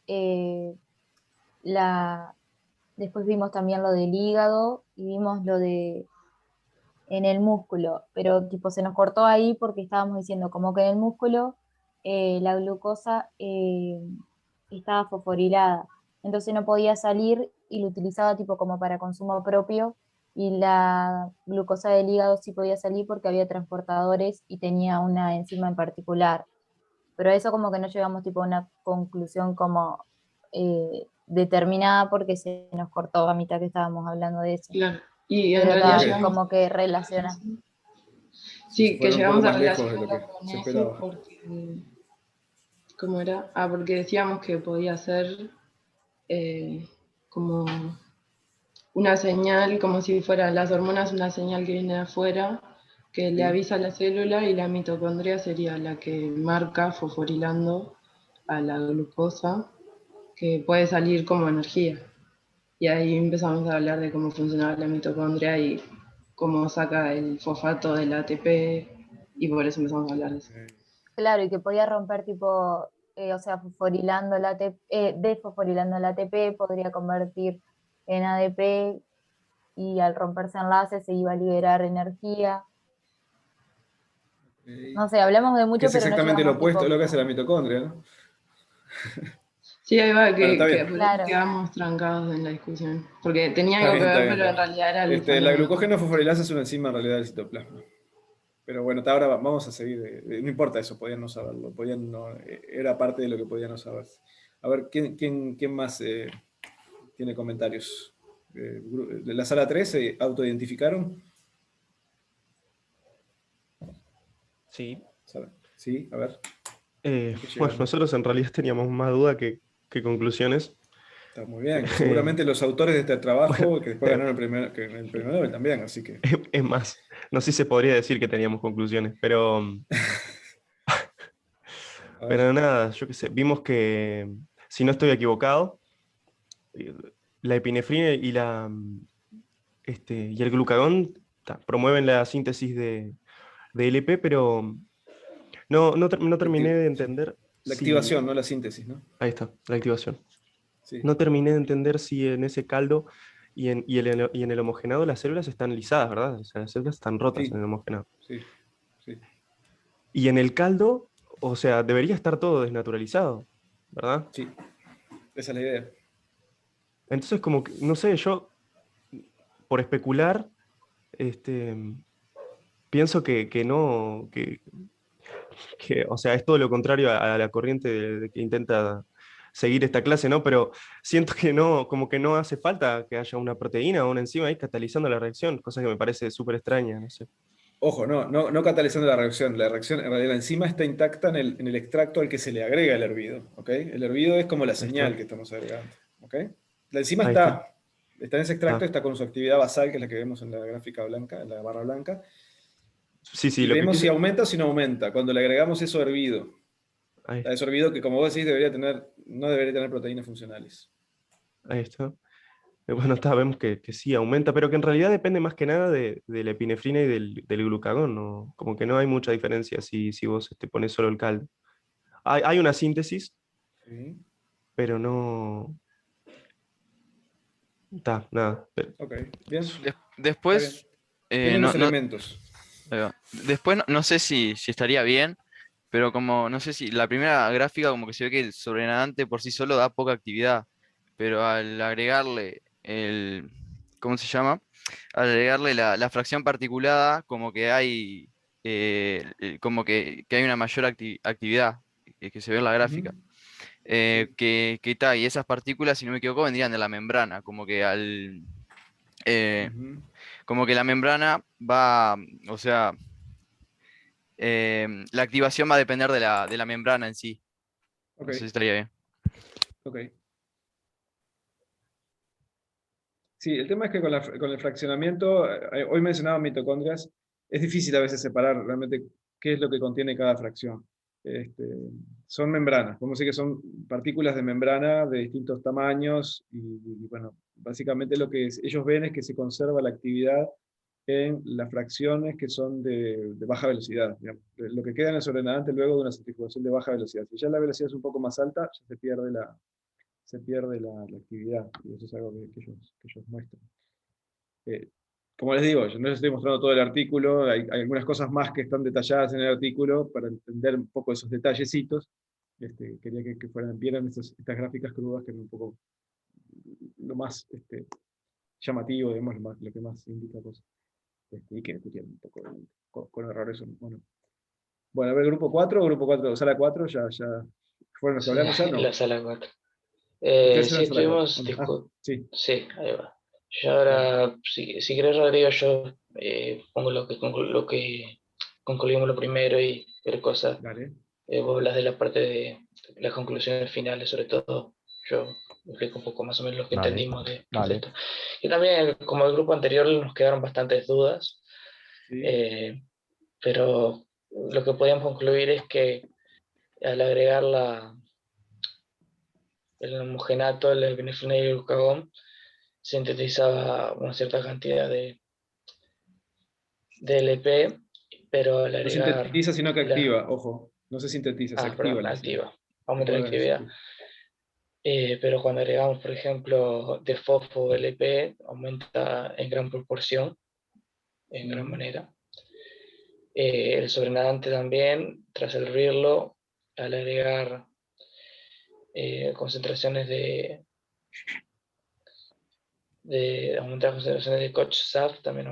después vimos también lo del hígado y vimos lo de en el músculo, pero tipo se nos cortó ahí porque estábamos diciendo como que en el músculo la glucosa estaba fosforilada, entonces no podía salir y lo utilizaba tipo como para consumo propio y la glucosa del hígado sí podía salir porque había transportadores y tenía una enzima en particular, pero a eso como que no llegamos tipo a una conclusión como determinada porque se nos cortó a mitad que estábamos hablando de eso. Claro. Y en Pero realidad Ok. llegamos, como que relaciona. Se sí, que fueron un poco llegamos a más lejos de lo que relacionarlo con se eso esperaba. porque, ¿cómo era? Porque decíamos que podía ser eh, como una señal, como si fueran las hormonas una señal que viene de afuera, que le Sí. avisa a la célula y la mitocondria sería la que marca fosforilando a la glucosa, que puede salir como energía. Y ahí empezamos a hablar de cómo funcionaba la mitocondria y cómo saca el fosfato del ATP, y por eso empezamos a hablar de eso. Claro, y que podía romper tipo, o sea, fosforilando el ATP, desfosforilando el ATP, podría convertir en ADP y al romperse enlaces se iba a liberar energía. No sé, hablamos de Que mucho, es pero no exactamente lo llevamos opuesto de tipo. lo que hace la mitocondria, ¿no? Sí, ahí va, Bueno, está que bien. por ahí Claro. quedamos trancados en la discusión. Porque tenía Está algo que bien, está ver, bien, pero está en bien. realidad era el La fenómeno. glucógeno fosforilasa es una enzima en realidad del citoplasma. Pero bueno, ahora vamos a seguir. No importa eso, podían no saberlo. Era parte de lo que podían no saber. A ver, ¿quién más tiene comentarios? ¿De la sala 3 se autoidentificaron? Sí. Sí, a ver. ¿qué Bueno, llegaron? nosotros en realidad teníamos más duda que conclusiones. Está muy bien. Seguramente los autores de este Bueno, trabajo, que después ganaron el premio Nobel también, así que. es más, no sé si se podría decir que teníamos conclusiones, A ver. pero nada, yo qué sé, vimos que, si no estoy equivocado, eh, la epinefrina y el glucagón promueven la síntesis de LP, pero no terminé de Sí. entender La si... activación, no la síntesis, ¿no? Ahí está, la activación. Sí. No terminé de entender si en ese caldo y en el homogenado las células están lisadas, ¿verdad? O sea, las células están rotas Sí, en el homogenado. sí, sí. Y en el caldo, o sea, debería estar todo desnaturalizado, ¿verdad? Sí, esa es la idea. Entonces, como que, no sé, yo, por especular, este, pienso que no, o sea, es todo lo contrario a la corriente de que intenta seguir esta clase, ¿no? Pero siento que no, como que no hace falta que haya una proteína o una enzima ahí catalizando la reacción, cosa que me parece súper extraña, no sé. Ojo, no catalizando la reacción. La reacción, en realidad, la enzima está intacta en el extracto al que se le agrega el hervido. ¿Ok? El hervido es como la Ahí señal está, que estamos agregando. ¿Ok? La enzima ahí está, está en ese extracto, está. está con su actividad basal, que es la que vemos en la gráfica blanca, en la barra blanca. Sí, sí, Y lo que vemos si quise, aumenta o si no aumenta. Cuando le agregamos eso hervido. ahí, Eso hervido que, como vos decís, no debería tener proteínas funcionales. ahí está. Bueno, está, vemos que sí aumenta, pero que en realidad depende más que nada de la epinefrina y del glucagón, ¿no? Como que no hay mucha diferencia si vos pones solo el caldo. Hay una síntesis, ¿Sí? pero no. Está, nada. Ok, bien. Está bien. Después, Tienen no, los elementos. ahí va. Después no sé si estaría bien, pero como no sé si la primera gráfica como que se ve que el sobrenadante por sí solo da poca actividad, pero al agregarle ¿cómo se llama? Al agregarle la fracción particulada, como que hay como que hay una mayor actividad que se ve en la Ujú. gráfica. Sí. Y esas partículas, si no me equivoco, vendrían de la membrana, eh, Ujú. como que la membrana va, o sea, la activación va a depender de la membrana en sí. Ok, No sé si estaría bien. ok. Sí, el tema es que con el fraccionamiento, hoy mencionaba mitocondrias, es difícil a veces separar realmente qué es lo que contiene cada fracción. Este, son membranas, podemos decir que son partículas de membrana de distintos tamaños bueno, básicamente lo que ellos ven es que se conserva la actividad en las fracciones que son de baja velocidad. Digamos. Lo que queda en el sobrenadante luego de una centrifugación de baja velocidad. Si ya la velocidad es un poco más alta, ya se pierde la actividad, y eso es algo que ellos muestran. Eh, como les digo, yo no les estoy mostrando todo el artículo, hay algunas cosas más que están detalladas en el artículo para entender un poco esos detallecitos. Quería que vieran estas gráficas crudas, que es un poco lo más llamativo, digamos, lo que más indica cosas. Y que discutieron un poco con errores. Bueno, a ver, grupo 4, sala 4, ya fueron los que Sí, hablaron ya, la no. sala 4. Ustedes Sí, eran sala 4. estuvimos Sí, Sí, ahí va. Yo dale. ahora, si querés, Rodrigo, yo pongo lo que concluimos lo primero y cualquier cosa. Dale. Vos hablas de la parte de las conclusiones finales, sobre todo. Yo explico un poco más o menos lo que Dale, entendimos de qué es dale. esto. Y también, como el grupo anterior, nos quedaron bastantes dudas, Sí. eh, pero lo que podíamos concluir es que al agregar el homogenato, el epinefrina y el glucagón, sintetizaba una cierta cantidad de LP, pero al No agregar sintetiza, sino que la... activa, ojo. No se sintetiza, se activa perdón, la enzima. activa, aumenta la Recuerden eso. actividad. Pero cuando agregamos, por ejemplo, de fosfo LP, aumenta en gran proporción, en gran Mm. manera. El sobrenadante también, tras hervirlo, al agregar concentraciones de aumentar concentraciones de COCH-SAF, también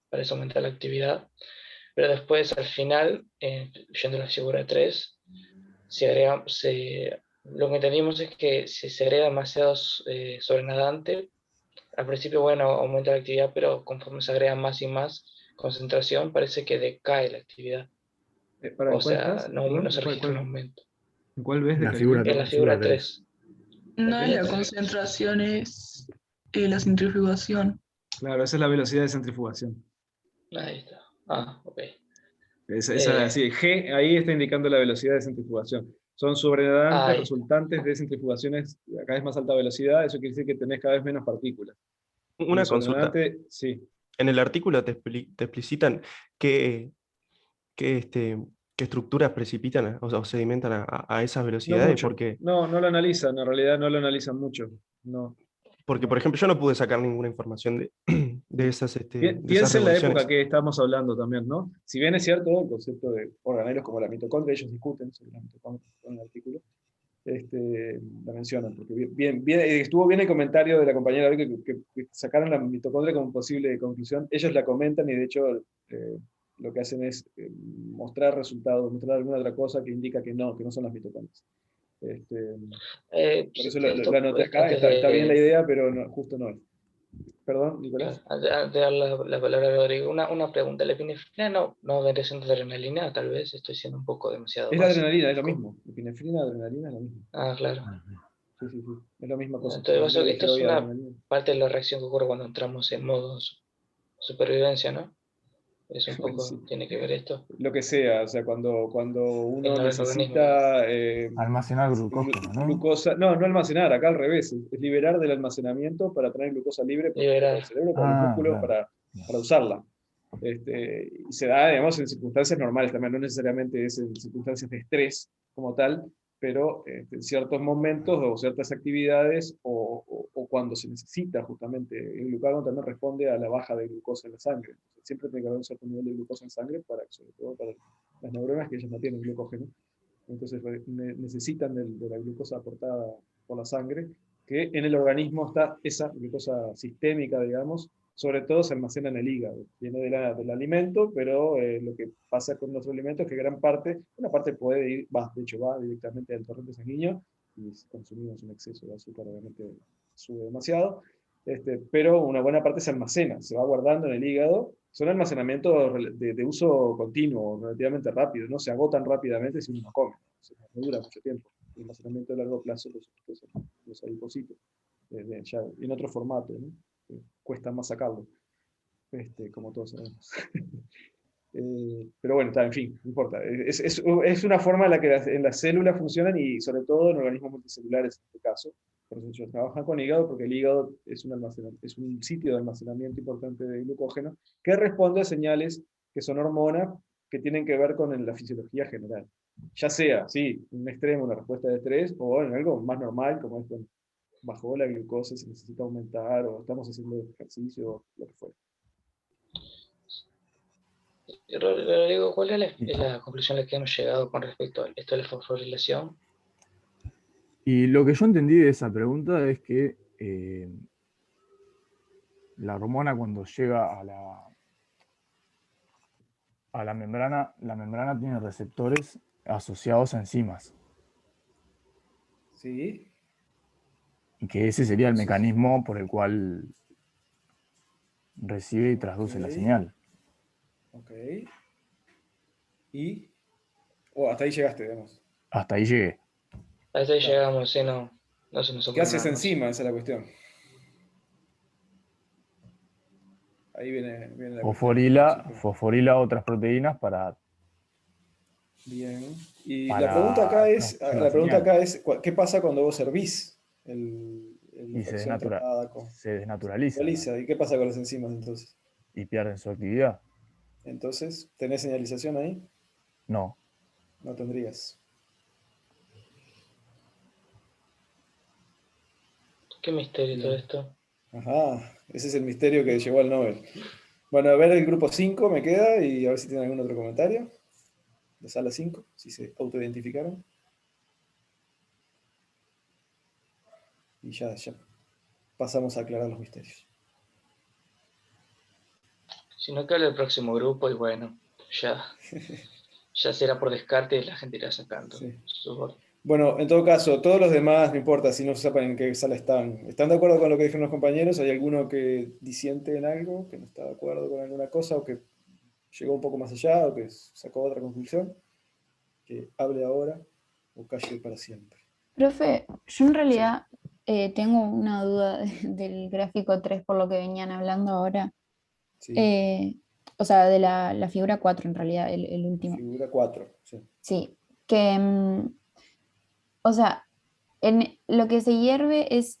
parece aumentar la actividad. Pero después, al final, yendo a la figura 3, lo que entendimos es que si se agrega demasiado sobrenadante, al principio, bueno, aumenta la actividad, pero conforme se agrega más y más concentración, parece que decae la actividad. ¿Para O cuál sea, estás? no, Perdón, no se registra un aumento. ¿En cuál ves de La calidad? En la la figura figura 3. No es la Ok. concentración, es la centrifugación. Claro, esa es la velocidad de centrifugación. Ahí está. Ah, ok. Sí, G ahí está indicando la velocidad de centrifugación. Son sobrenadantes Ahí. resultantes de centrifugaciones a cada vez más alta velocidad, eso quiere decir que tenés cada vez menos partículas. Y Una el consulta. sobrenadante, sí. En el artículo te explicitan qué, qué estructuras precipitan o sedimentan a esas No velocidades, mucho. porque, No lo analizan, en realidad no lo analizan mucho. No. porque por ejemplo, yo no pude sacar ninguna información de esas, de esas Piensa en la época revoluciones. que estamos hablando también, ¿no? Si bien es cierto el concepto de organelos como la mitocondria, ellos discuten sobre la mitocondria en el artículo, la mencionan, porque estuvo bien el comentario de la compañera hoy que sacaron la mitocondria como posible conclusión. Ellos la comentan y de hecho lo que hacen es mostrar resultados, mostrar alguna otra cosa que indica que no son las mitocondrias. Por eso lo anoté acá, está bien la idea, pero justo no es. Perdón, Nicolás. Antes de dar la palabra a Rodrigo, una pregunta. ¿La epinefrina no vendría siendo adrenalina? Tal vez estoy siendo un poco demasiado Es la básico. adrenalina, es lo mismo. Epinefrina, adrenalina es lo mismo. Ah, claro. Sí. Es la misma cosa. Entonces, esto es una Adrenalina. parte de la reacción que ocurre cuando entramos en modo supervivencia, ¿no? Es un poco, Sí. tiene que ver esto. Lo que sea, o sea, cuando uno En el necesita Almacenar glucógeno, ¿no? glucosa, no almacenar, acá al revés, es liberar del almacenamiento para tener glucosa libre para Liberar. el cerebro, para los músculos, claro. para usarla. Y se da, digamos, en circunstancias normales también, no necesariamente es en circunstancias de estrés como tal, pero en ciertos momentos o ciertas actividades o cuando se necesita justamente el glucagón también responde a la baja de glucosa en la sangre. Entonces, siempre tiene que haber un cierto nivel de glucosa en sangre, sobre todo para las neuronas que ellas no tienen glucógeno. Entonces necesitan de la glucosa aportada por la sangre, que en el organismo está esa glucosa sistémica, digamos, sobre todo se almacena en el hígado. Viene del alimento, pero lo que pasa con nuestro alimento es que una parte puede ir, de hecho va directamente al torrente sanguíneo, y si consumimos un exceso de azúcar, obviamente sube demasiado, pero una buena parte se almacena, se va guardando en el hígado. Son almacenamientos de uso continuo, relativamente rápido, no se agotan rápidamente si uno no come, no dura mucho tiempo. El almacenamiento a largo plazo, por supuesto, son los adipocitos, ya en otro formato, ¿no? Cuesta más sacarlo, como todos sabemos. Pero bueno, en fin, no importa. Es una forma en la que en las células funcionan y sobre todo en organismos multicelulares en este caso. Por eso ellos trabajan con hígado, porque el hígado es un sitio de almacenamiento importante de glucógeno que responde a señales que son hormonas que tienen que ver con la fisiología general. Ya sea, sí, un extremo, una respuesta de estrés, o en algo más normal, como es cuando bajó la glucosa, se necesita aumentar, o estamos haciendo ejercicio, lo que fuera. Rodrigo, ¿cuál es la conclusión a la que hemos llegado con respecto a esto de la fosforilación? Y lo que yo entendí de esa pregunta es que la hormona cuando llega a la membrana tiene receptores asociados a enzimas. Sí. Y que ese sería el mecanismo por el cual recibe y traduce la señal. Ok. ¿Y? Hasta ahí llegaste, digamos. Hasta ahí llegué. Hasta ahí llegamos, sí, no se nos ¿Qué ocurre haces nada más. encima? Esa es la cuestión. Ahí viene la Fosforila otras proteínas para... Bien. Y para la pregunta acá es, transmitir la ¿qué pasa cuando vos servís la y se fracción tratada desnaturaliza ¿Y qué pasa con las enzimas entonces? y pierden su actividad. Entonces, ¿tenés señalización ahí? No. No tendrías. Qué misterio todo esto. Ajá, ese es el misterio que llevó al Nobel. Bueno, a ver el grupo 5 me queda y a ver si tienen algún otro comentario. De sala 5, si se autoidentificaron. Y ya pasamos a aclarar los misterios. Si no, que hable el próximo grupo y bueno, ya será por descarte y la gente irá sacando. Sí. su- Bueno, en todo caso, todos los demás, no importa si no sepan en qué sala están. ¿Están de acuerdo con lo que dijeron los compañeros? ¿Hay alguno que disiente en algo, que no está de acuerdo con alguna cosa, o que llegó un poco más allá, o que sacó otra conclusión? Que hable ahora o calle para siempre. Profe, yo en realidad tengo una duda del gráfico 3 por lo que venían hablando ahora. Sí, O sea, de la figura 4 en realidad, el último. figura 4. Sí. Sí, que, o sea, en lo que se hierve es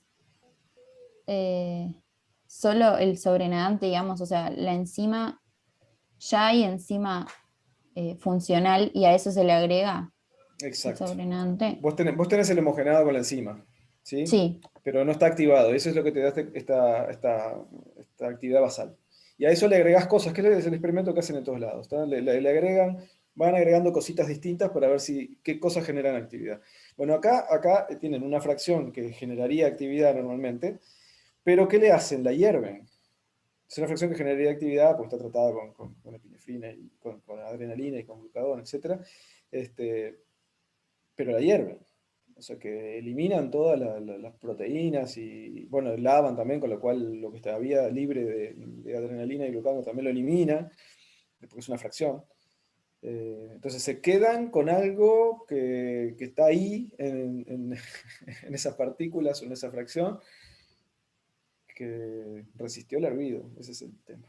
solo el sobrenadante, digamos, o sea, la enzima, ya hay enzima funcional y a eso se le agrega el Exacto. sobrenadante. Vos tenés el homogenado con la enzima, ¿sí? Sí, Pero no está activado. Eso es lo que te da esta actividad basal. Y a eso le agregás cosas, que es el experimento que hacen en todos lados. Le agregan, van agregando cositas distintas para ver qué cosas generan actividad. Bueno, acá tienen una fracción que generaría actividad normalmente, pero ¿qué le hacen? La hierven. Es una fracción que generaría actividad, porque está tratada con epinefrina, y con adrenalina y con glucagón, etc. Pero la hierven. O sea que eliminan todas las proteínas y, bueno, lavan también, con lo cual lo que había libre de adrenalina y glucagón también lo elimina, porque es una fracción. Entonces se quedan con algo que está ahí en esas partículas o en esa fracción que resistió el hervido. Ese es el tema.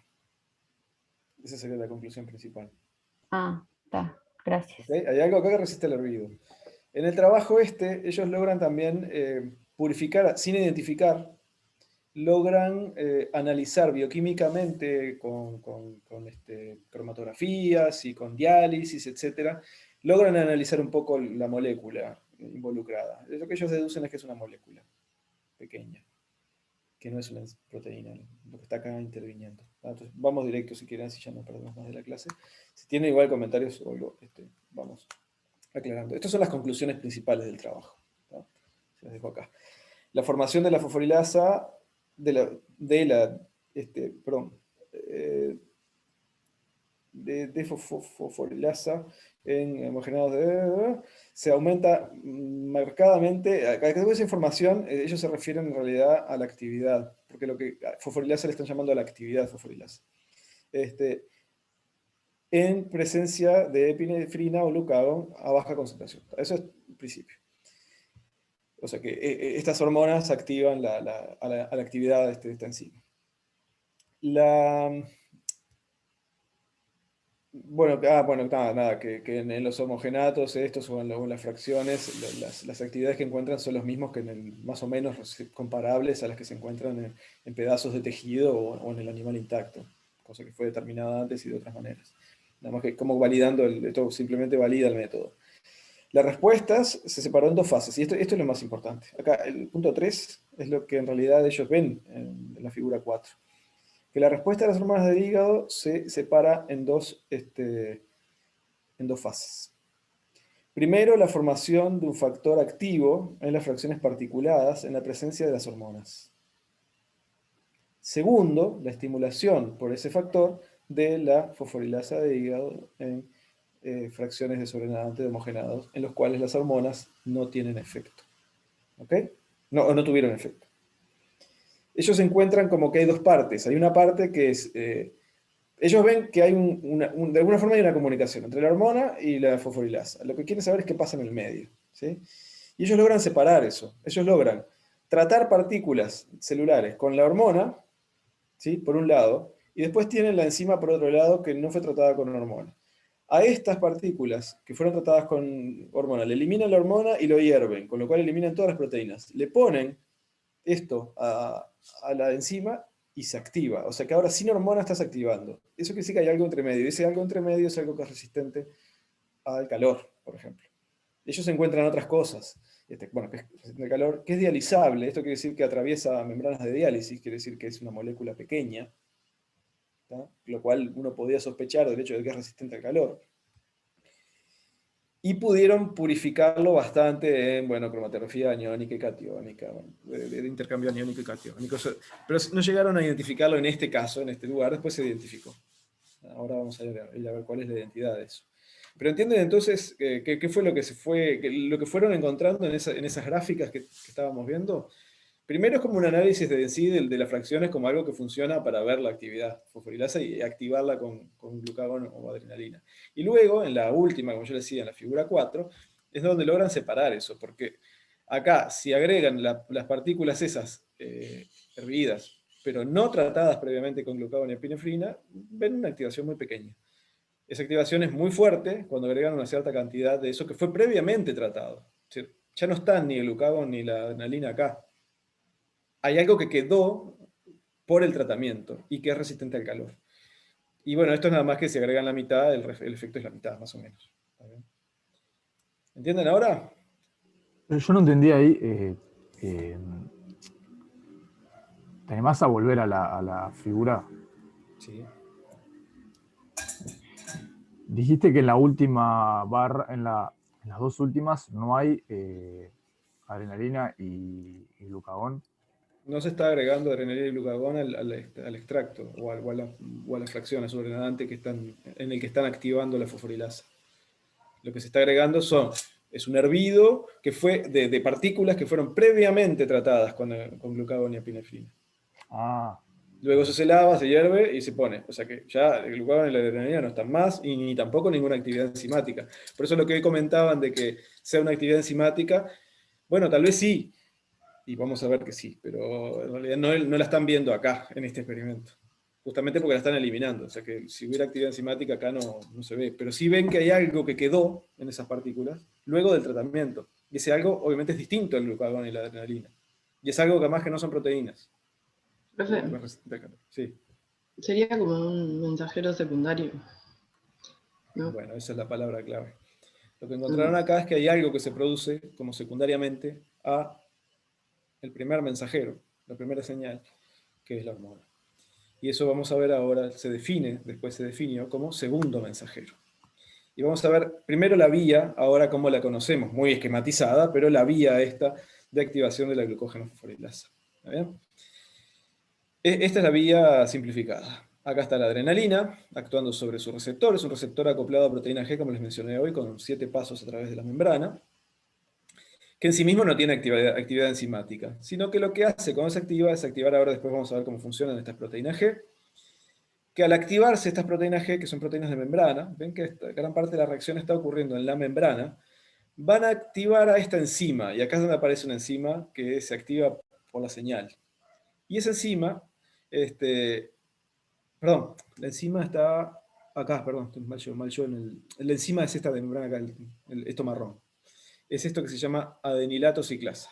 Esa sería la conclusión principal. está, gracias. ¿Ok? Hay algo acá que resiste el hervido. En el trabajo ellos logran también purificar, sin identificar, logran analizar bioquímicamente con cromatografías y con diálisis, etc. Logran analizar un poco la molécula involucrada. Lo que ellos deducen es que es una molécula pequeña, que no es una proteína, lo que está acá interviniendo. Entonces, vamos directo si quieren, si ya no perdemos más de la clase. Si tienen igual comentarios o algo, vamos aclarando. Estas son las conclusiones principales del trabajo. ¿No? Se las dejo acá. La formación de la fosforilasa, fosforilasa en homogenados se aumenta marcadamente. Acá esa información, ellos se refieren en realidad a la actividad, porque lo que fosforilasa le están llamando a la actividad fosforilasa. En presencia de epinefrina o glucagón a baja concentración. Eso es el principio. O sea que estas hormonas activan a la actividad de esta enzima. Bueno, nada, que en los homogenatos estos o en las fracciones, las actividades que encuentran son los mismos que más o menos comparables a las que se encuentran en pedazos de tejido o en el animal intacto, cosa que fue determinada antes y de otras maneras. Nada más que como validando, esto simplemente valida el método. Las respuestas se separó en dos fases, y esto es lo más importante. Acá el punto 3 es lo que en realidad ellos ven en la figura 4. Que la respuesta de las hormonas del hígado se separa en dos fases. Primero, la formación de un factor activo en las fracciones particuladas en la presencia de las hormonas. Segundo, la estimulación por ese factor de la fosforilasa de hígado en fracciones de sobrenadante de homogenados, en los cuales las hormonas no tienen efecto. ¿Ok? No tuvieron efecto. Ellos encuentran como que hay dos partes. Hay una parte que es... ellos ven que hay de alguna forma hay una comunicación entre la hormona y la fosforilasa. Lo que quieren saber es qué pasa en el medio. ¿Sí? Y ellos logran separar eso. Ellos logran tratar partículas celulares con la hormona, ¿sí? Por un lado, y después tienen la enzima por otro lado que no fue tratada con una hormona. A estas partículas que fueron tratadas con hormona, le eliminan la hormona y lo hierven, con lo cual eliminan todas las proteínas. Le ponen esto a la enzima y se activa. O sea que ahora sin hormona estás activando. Eso quiere decir que hay algo entre medio. Ese algo entre medio es algo que es resistente al calor, por ejemplo. Ellos encuentran otras cosas. Que es resistente al calor, que es dializable. Esto quiere decir que atraviesa membranas de diálisis, quiere decir que es una molécula pequeña. ¿tá? Lo cual uno podía sospechar del hecho de que es resistente al calor. Y pudieron purificarlo bastante en, bueno, cromatografía aniónica y catiónica, bueno, de intercambio aniónico y catiónico. Pero no llegaron a identificarlo en este caso, en este lugar, después se identificó. Ahora vamos a ir a ver cuál es la identidad de eso. Pero entienden entonces qué fue lo que lo que fueron encontrando en esas gráficas que estábamos viendo. Primero es como un análisis de sí de las fracciones como algo que funciona para ver la actividad fosforilasa y activarla con glucagón o adrenalina. Y luego, en la última, como yo les decía, en la figura 4, es donde logran separar eso, porque acá, si agregan las partículas esas hervidas, pero no tratadas previamente con glucagón y epinefrina, ven una activación muy pequeña. Esa activación es muy fuerte cuando agregan una cierta cantidad de eso que fue previamente tratado. Es decir, ya no están ni el glucagón ni la adrenalina acá. Hay algo que quedó por el tratamiento y que es resistente al calor. Y bueno, esto es nada más que si agregan la mitad, el efecto es la mitad, más o menos. ¿Entienden ahora? Yo no entendí ahí. ¿Te animás a volver a la figura? Sí. Dijiste que en la última barra, en las dos últimas, no hay adrenalina y glucagón. No se está agregando adrenalina y glucagón al extracto o a la fracción, a su nadante en el que están activando la fosforilasa. Lo que se está agregando es un hervido que fue de partículas que fueron previamente tratadas con glucagón y epinefrina. Ah. Luego eso se lava, se hierve y se pone. O sea que ya el glucagón y la adrenalina no están más y ni tampoco ninguna actividad enzimática. Por eso lo que hoy comentaban de que sea una actividad enzimática, bueno, tal vez sí, y vamos a ver que sí, pero en realidad no la están viendo acá, en este experimento. Justamente porque la están eliminando. O sea que si hubiera actividad enzimática acá no se ve. Pero sí ven que hay algo que quedó en esas partículas luego del tratamiento. Y ese algo obviamente es distinto al glucagón y la adrenalina. Y es algo que además que no son proteínas. Profe, Sí. sería como un mensajero secundario, ¿no? Bueno, esa es la palabra clave. Lo que encontraron acá es que hay algo que se produce como secundariamente a el primer mensajero, la primera señal, que es la hormona. Y eso vamos a ver ahora, después se definió como segundo mensajero. Y vamos a ver primero la vía, ahora como la conocemos, muy esquematizada, pero la vía esta de activación de la glucógeno fosforilasa. ¿Está bien? Esta es la vía simplificada. Acá está la adrenalina, actuando sobre su receptor. Es un receptor acoplado a proteína G, como les mencioné hoy, con 7 pasos a través de la membrana, que en sí mismo no tiene actividad enzimática, sino que lo que hace cuando se activa es activar, ahora después vamos a ver cómo funcionan estas proteínas G, que al activarse estas proteínas G, que son proteínas de membrana, ven que gran parte de la reacción está ocurriendo en la membrana, van a activar a esta enzima, y acá es donde aparece una enzima que se activa por la señal. Y esa enzima, perdón, la enzima está acá, perdón, mal yo la enzima es esta de membrana acá, esto marrón. Es esto que se llama adenilato ciclasa.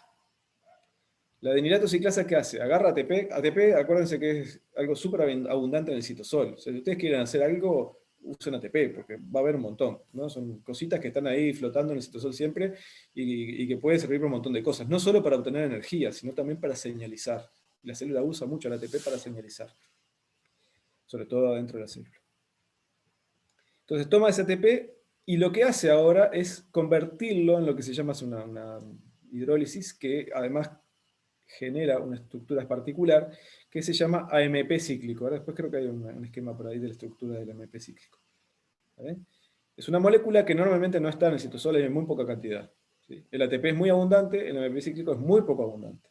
La adenilato ciclasa, ¿qué hace? Agarra ATP. ATP, acuérdense que es algo súper abundante en el citosol. O sea, si ustedes quieren hacer algo, usen ATP, porque va a haber un montón, ¿no? Son cositas que están ahí flotando en el citosol siempre y que pueden servir para un montón de cosas. No solo para obtener energía, sino también para señalizar. La célula usa mucho el ATP para señalizar, sobre todo adentro de la célula. Entonces toma ese ATP y lo que hace ahora es convertirlo en lo que se llama una hidrólisis, que además genera una estructura particular que se llama AMP cíclico. Ahora después creo que hay un esquema por ahí de la estructura del AMP cíclico. ¿Vale? Es una molécula que normalmente no está en el citosol en muy poca cantidad. ¿Sí? El ATP es muy abundante, el AMP cíclico es muy poco abundante.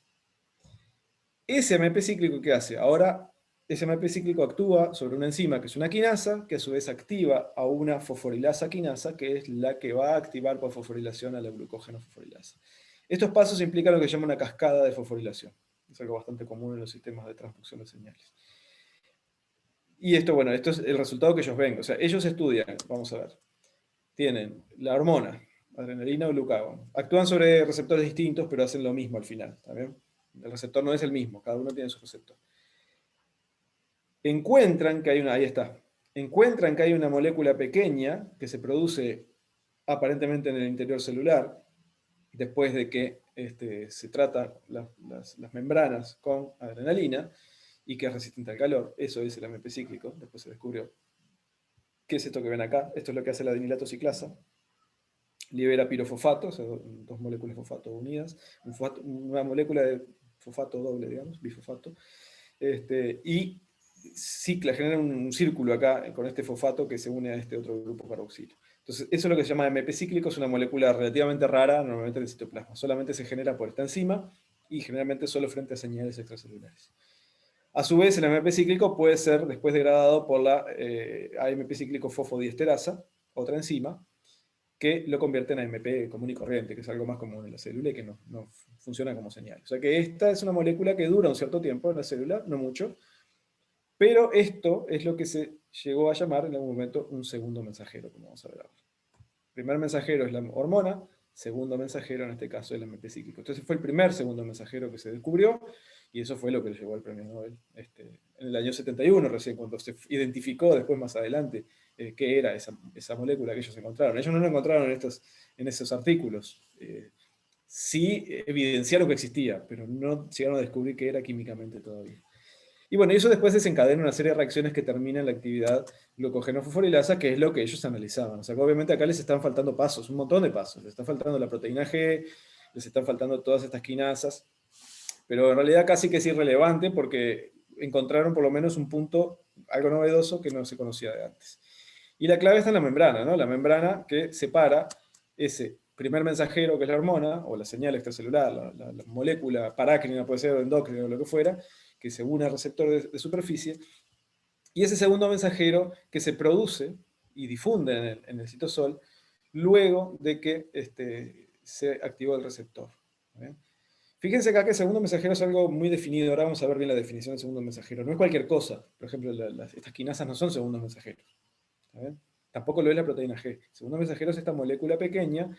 Ese AMP cíclico, ¿qué hace? Ahora ese AMP cíclico actúa sobre una enzima que es una quinasa, que a su vez activa a una fosforilasa quinasa, que es la que va a activar por fosforilación a la glucógeno fosforilasa. Estos pasos implican lo que se llama una cascada de fosforilación. Es algo bastante común en los sistemas de transducción de señales. Y esto, bueno, esto es el resultado que ellos ven. O sea, ellos estudian, vamos a ver, tienen la hormona, adrenalina o glucagón. Actúan sobre receptores distintos, pero hacen lo mismo al final. ¿Está bien? El receptor no es el mismo, cada uno tiene su receptor. Encuentran que hay ahí está. Encuentran que hay una molécula pequeña que se produce aparentemente en el interior celular, después de que se tratan las membranas con adrenalina, y que es resistente al calor. Eso es el AMP cíclico, después se descubrió. ¿Qué es esto que ven acá? Esto es lo que hace la adinilatociclasa. Libera pirofosfato, o sea, dos moléculas de fosfato unidas, una molécula de fosfato doble, digamos, bifosfato, y cicla, genera un círculo acá con este fosfato que se une a este otro grupo carboxilo. Entonces, eso es lo que se llama AMP cíclico, es una molécula relativamente rara, normalmente en el citoplasma. Solamente se genera por esta enzima y generalmente solo frente a señales extracelulares. A su vez, el AMP cíclico puede ser después degradado por la AMP cíclico fosfodiesterasa, otra enzima, que lo convierte en AMP común y corriente, que es algo más común en la célula y que no funciona como señal. O sea que esta es una molécula que dura un cierto tiempo en la célula, no mucho, pero esto es lo que se llegó a llamar en algún momento un segundo mensajero, como vamos a ver ahora. Primer mensajero es la hormona, segundo mensajero en este caso es el AMP cíclico. Entonces fue el primer segundo mensajero que se descubrió, y eso fue lo que le llevó al premio Nobel en el año 71, recién cuando se identificó después más adelante qué era esa molécula que ellos encontraron. Ellos no lo encontraron en esos artículos. Sí evidenciaron que existía, pero no llegaron a descubrir qué era químicamente todavía. Y bueno, eso después desencadena una serie de reacciones que terminan la actividad glucógeno-fosforilasa, que es lo que ellos analizaban. O sea que obviamente acá les están faltando pasos, un montón de pasos. Les está faltando la proteína G, les están faltando todas estas quinasas, pero en realidad casi que es irrelevante porque encontraron por lo menos un punto, algo novedoso que no se conocía de antes. Y la clave está en la membrana, ¿no? La membrana que separa ese primer mensajero, que es la hormona, o la señal extracelular, la molécula parácrina, puede ser o endocrina o lo que fuera, que se une al receptor de superficie, y ese segundo mensajero que se produce y difunde en el citosol luego de que se activó el receptor. ¿Bien? Fíjense acá que el segundo mensajero es algo muy definido. Ahora vamos a ver bien la definición del segundo mensajero. No es cualquier cosa. Por ejemplo, estas quinasas no son segundos mensajeros. ¿Bien? Tampoco lo es la proteína G. El segundo mensajero es esta molécula pequeña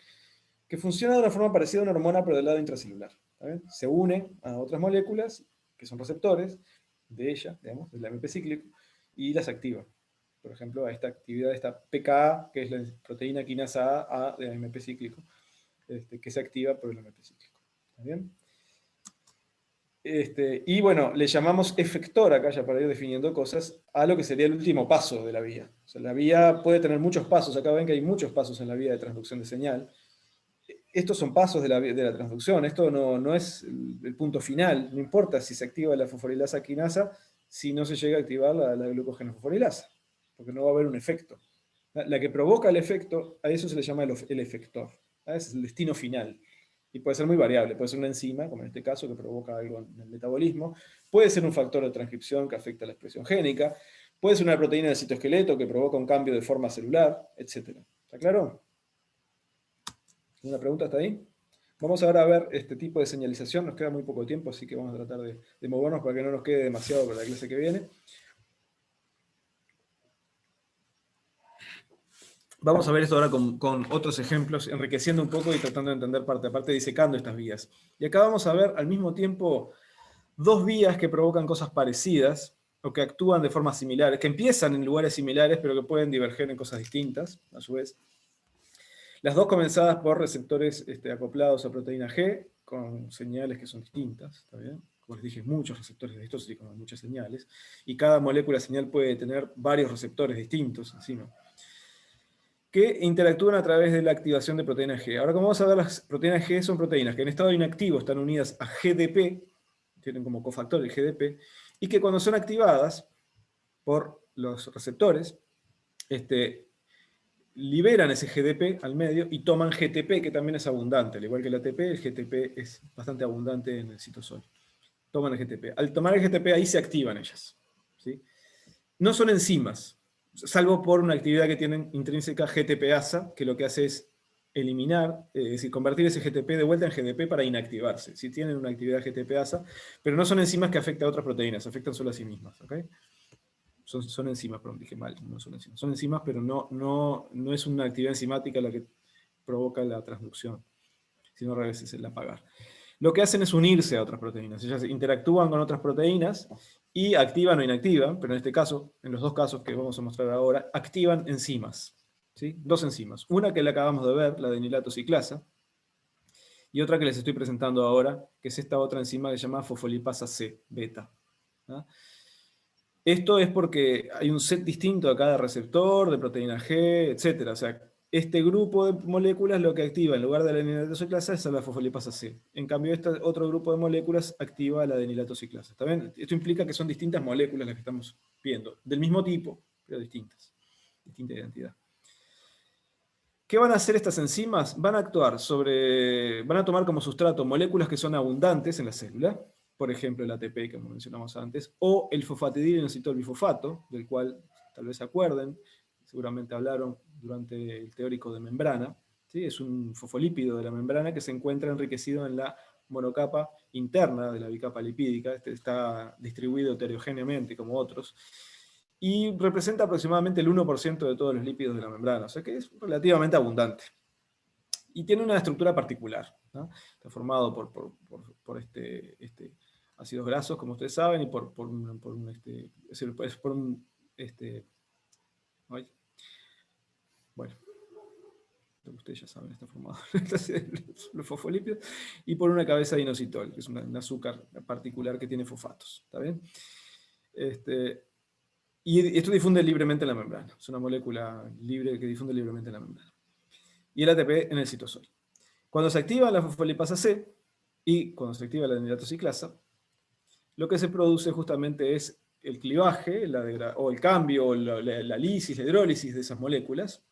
que funciona de una forma parecida a una hormona, pero del lado intracelular. ¿Bien? Se une a otras moléculas que son receptores de ella, digamos, del AMP cíclico, y las activa. Por ejemplo, a esta actividad de esta PKA, que es la proteína quinasa A del AMP cíclico, que se activa por el AMP cíclico. ¿Está bien? Y bueno, le llamamos efector acá, ya para ir definiendo cosas, a lo que sería el último paso de la vía. O sea, la vía puede tener muchos pasos. Acá ven que hay muchos pasos en la vía de transducción de señal. Estos son pasos de la transducción, esto no es el punto final, no importa si se activa la fosforilasa quinasa si no se llega a activar la glucógeno-fosforilasa, porque no va a haber un efecto. La que provoca el efecto, a eso se le llama el efector, ese es el destino final, y puede ser muy variable, puede ser una enzima, como en este caso, que provoca algo en el metabolismo, puede ser un factor de transcripción que afecta la expresión génica, puede ser una proteína del citoesqueleto que provoca un cambio de forma celular, etc. ¿Está claro? ¿Una pregunta hasta ahí? Vamos ahora a ver este tipo de señalización. Nos queda muy poco tiempo, así que vamos a tratar de movernos para que no nos quede demasiado para la clase que viene. Vamos a ver esto ahora con otros ejemplos, enriqueciendo un poco y tratando de entender parte a parte, disecando estas vías. Y acá vamos a ver al mismo tiempo dos vías que provocan cosas parecidas, o que actúan de formas similares, que empiezan en lugares similares, pero que pueden diverger en cosas distintas, a su vez. Las dos comenzadas por receptores acoplados a proteína G, con señales que son distintas, ¿está bien? Como les dije, muchos receptores de estos y con muchas señales, y cada molécula señal puede tener varios receptores distintos encima, que interactúan a través de la activación de proteína G. Ahora, como vamos a ver, las proteínas G son proteínas que en estado inactivo están unidas a GDP, tienen como cofactor el GDP, y que cuando son activadas por los receptores, liberan ese GDP al medio y toman GTP, que también es abundante. Al igual que el ATP, el GTP es bastante abundante en el citosol. Toman el GTP. Al tomar el GTP, ahí se activan ellas. ¿Sí? No son enzimas, salvo por una actividad que tienen intrínseca GTPasa, que lo que hace es eliminar, es decir, convertir ese GTP de vuelta en GDP para inactivarse. Sí tienen una actividad GTPasa, pero no son enzimas que afectan a otras proteínas, afectan solo a sí mismas. ¿Okay? Son enzimas, perdón, dije mal, no son enzimas. Son enzimas, pero no es una actividad enzimática la que provoca la transducción, sino a veces el apagar. Lo que hacen es unirse a otras proteínas. Ellas interactúan con otras proteínas y activan o inactivan, pero en este caso, en los dos casos que vamos a mostrar ahora, activan enzimas. ¿Sí? Dos enzimas. Una que la acabamos de ver, la de anilatociclasa, y otra que les estoy presentando ahora, que es esta otra enzima que se llama fosfolipasa C, beta. ¿Ah? Esto es porque hay un set distinto a cada receptor, de proteína G, etc. O sea, este grupo de moléculas lo que activa en lugar de la adenilatoxiclasa es a la fosfolipasa C. En cambio, este otro grupo de moléculas activa la adenilatoxiclasa. ¿Está bien? Esto implica que son distintas moléculas las que estamos viendo, del mismo tipo, pero distintas. Distinta identidad. ¿Qué van a hacer estas enzimas? Van a tomar como sustrato moléculas que son abundantes en la célula, por ejemplo el ATP que mencionamos antes, o el fosfatidilinositol bifosfato, del cual tal vez se acuerden, seguramente hablaron durante el teórico de membrana, ¿sí? Es un fosfolípido de la membrana que se encuentra enriquecido en la monocapa interna de la bicapa lipídica, está distribuido heterogéneamente como otros, y representa aproximadamente el 1% de todos los lípidos de la membrana, o sea que es relativamente abundante. Y tiene una estructura particular, ¿no? Está formado por ácidos grasos, como ustedes saben, y bueno, ustedes ya saben, está formado los fosfolípidos, y por una cabeza de inositol, que es un azúcar particular que tiene fosfatos, ¿está bien? Y esto difunde libremente en la membrana. Es una molécula libre que difunde libremente en la membrana. Y el ATP en el citosol. Cuando se activa la fosfolipasa C y cuando se activa la adenilatoxiclasa, lo que se produce justamente es el clivaje, o el cambio, o la lisis, la hidrólisis de esas moléculas,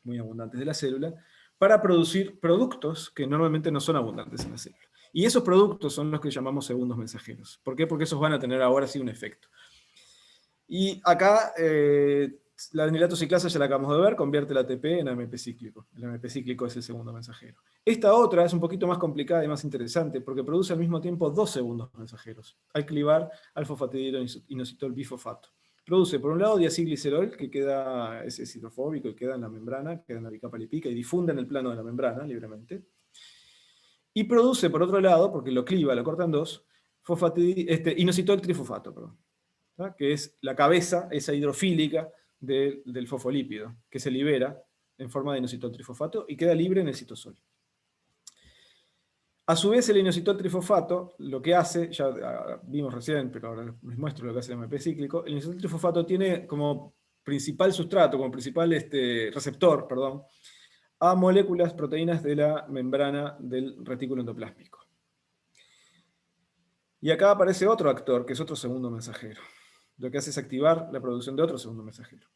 muy abundantes de la célula, para producir productos que normalmente no son abundantes en la célula. Y esos productos son los que llamamos segundos mensajeros. ¿Por qué? Porque esos van a tener ahora sí un efecto. Y acá, la adenilatoxiclasa ya la acabamos de ver, convierte el ATP en AMP cíclico. El AMP cíclico es el segundo mensajero. Esta otra es un poquito más complicada y más interesante, porque produce al mismo tiempo dos segundos mensajeros, al clivar al fosfatidilinositol bifosfato. Produce, por un lado, diacilglicerol, que es hidrofóbico y queda en la membrana, queda en la bicapa lipídica y difunde en el plano de la membrana libremente. Y produce, por otro lado, porque lo cliva, lo corta en dos, inositol trifosfato, perdón, ¿no? Que es la cabeza, esa hidrofílica del fosfolípido, que se libera en forma de inositol trifosfato y queda libre en el citosol. A su vez, el inositol trifosfato, lo que hace, ya vimos recién, pero ahora les muestro lo que hace el AMP cíclico, el inositol trifosfato tiene como principal sustrato, como principal receptor, perdón, a moléculas, proteínas de la membrana del retículo endoplásmico. Y acá aparece otro actor, que es otro segundo mensajero. Lo que hace es activar la producción de otro segundo mensajero.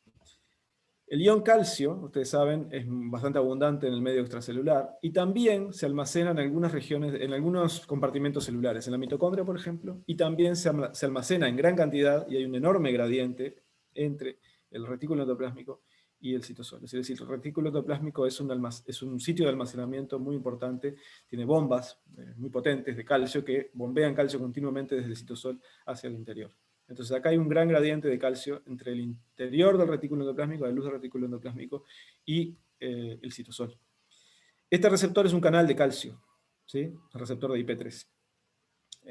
El ion calcio, ustedes saben, es bastante abundante en el medio extracelular y también se almacena en algunas regiones, en algunos compartimentos celulares, en la mitocondria, por ejemplo, y también se almacena en gran cantidad y hay un enorme gradiente entre el retículo endoplásmico y el citosol. Es decir, el retículo endoplásmico es un sitio de almacenamiento muy importante, tiene bombas muy potentes de calcio que bombean calcio continuamente desde el citosol hacia el interior. Entonces acá hay un gran gradiente de calcio entre el interior del retículo endoplásmico, la luz del retículo endoplásmico, y el citosol. Este receptor es un canal de calcio, ¿sí? El receptor de IP3.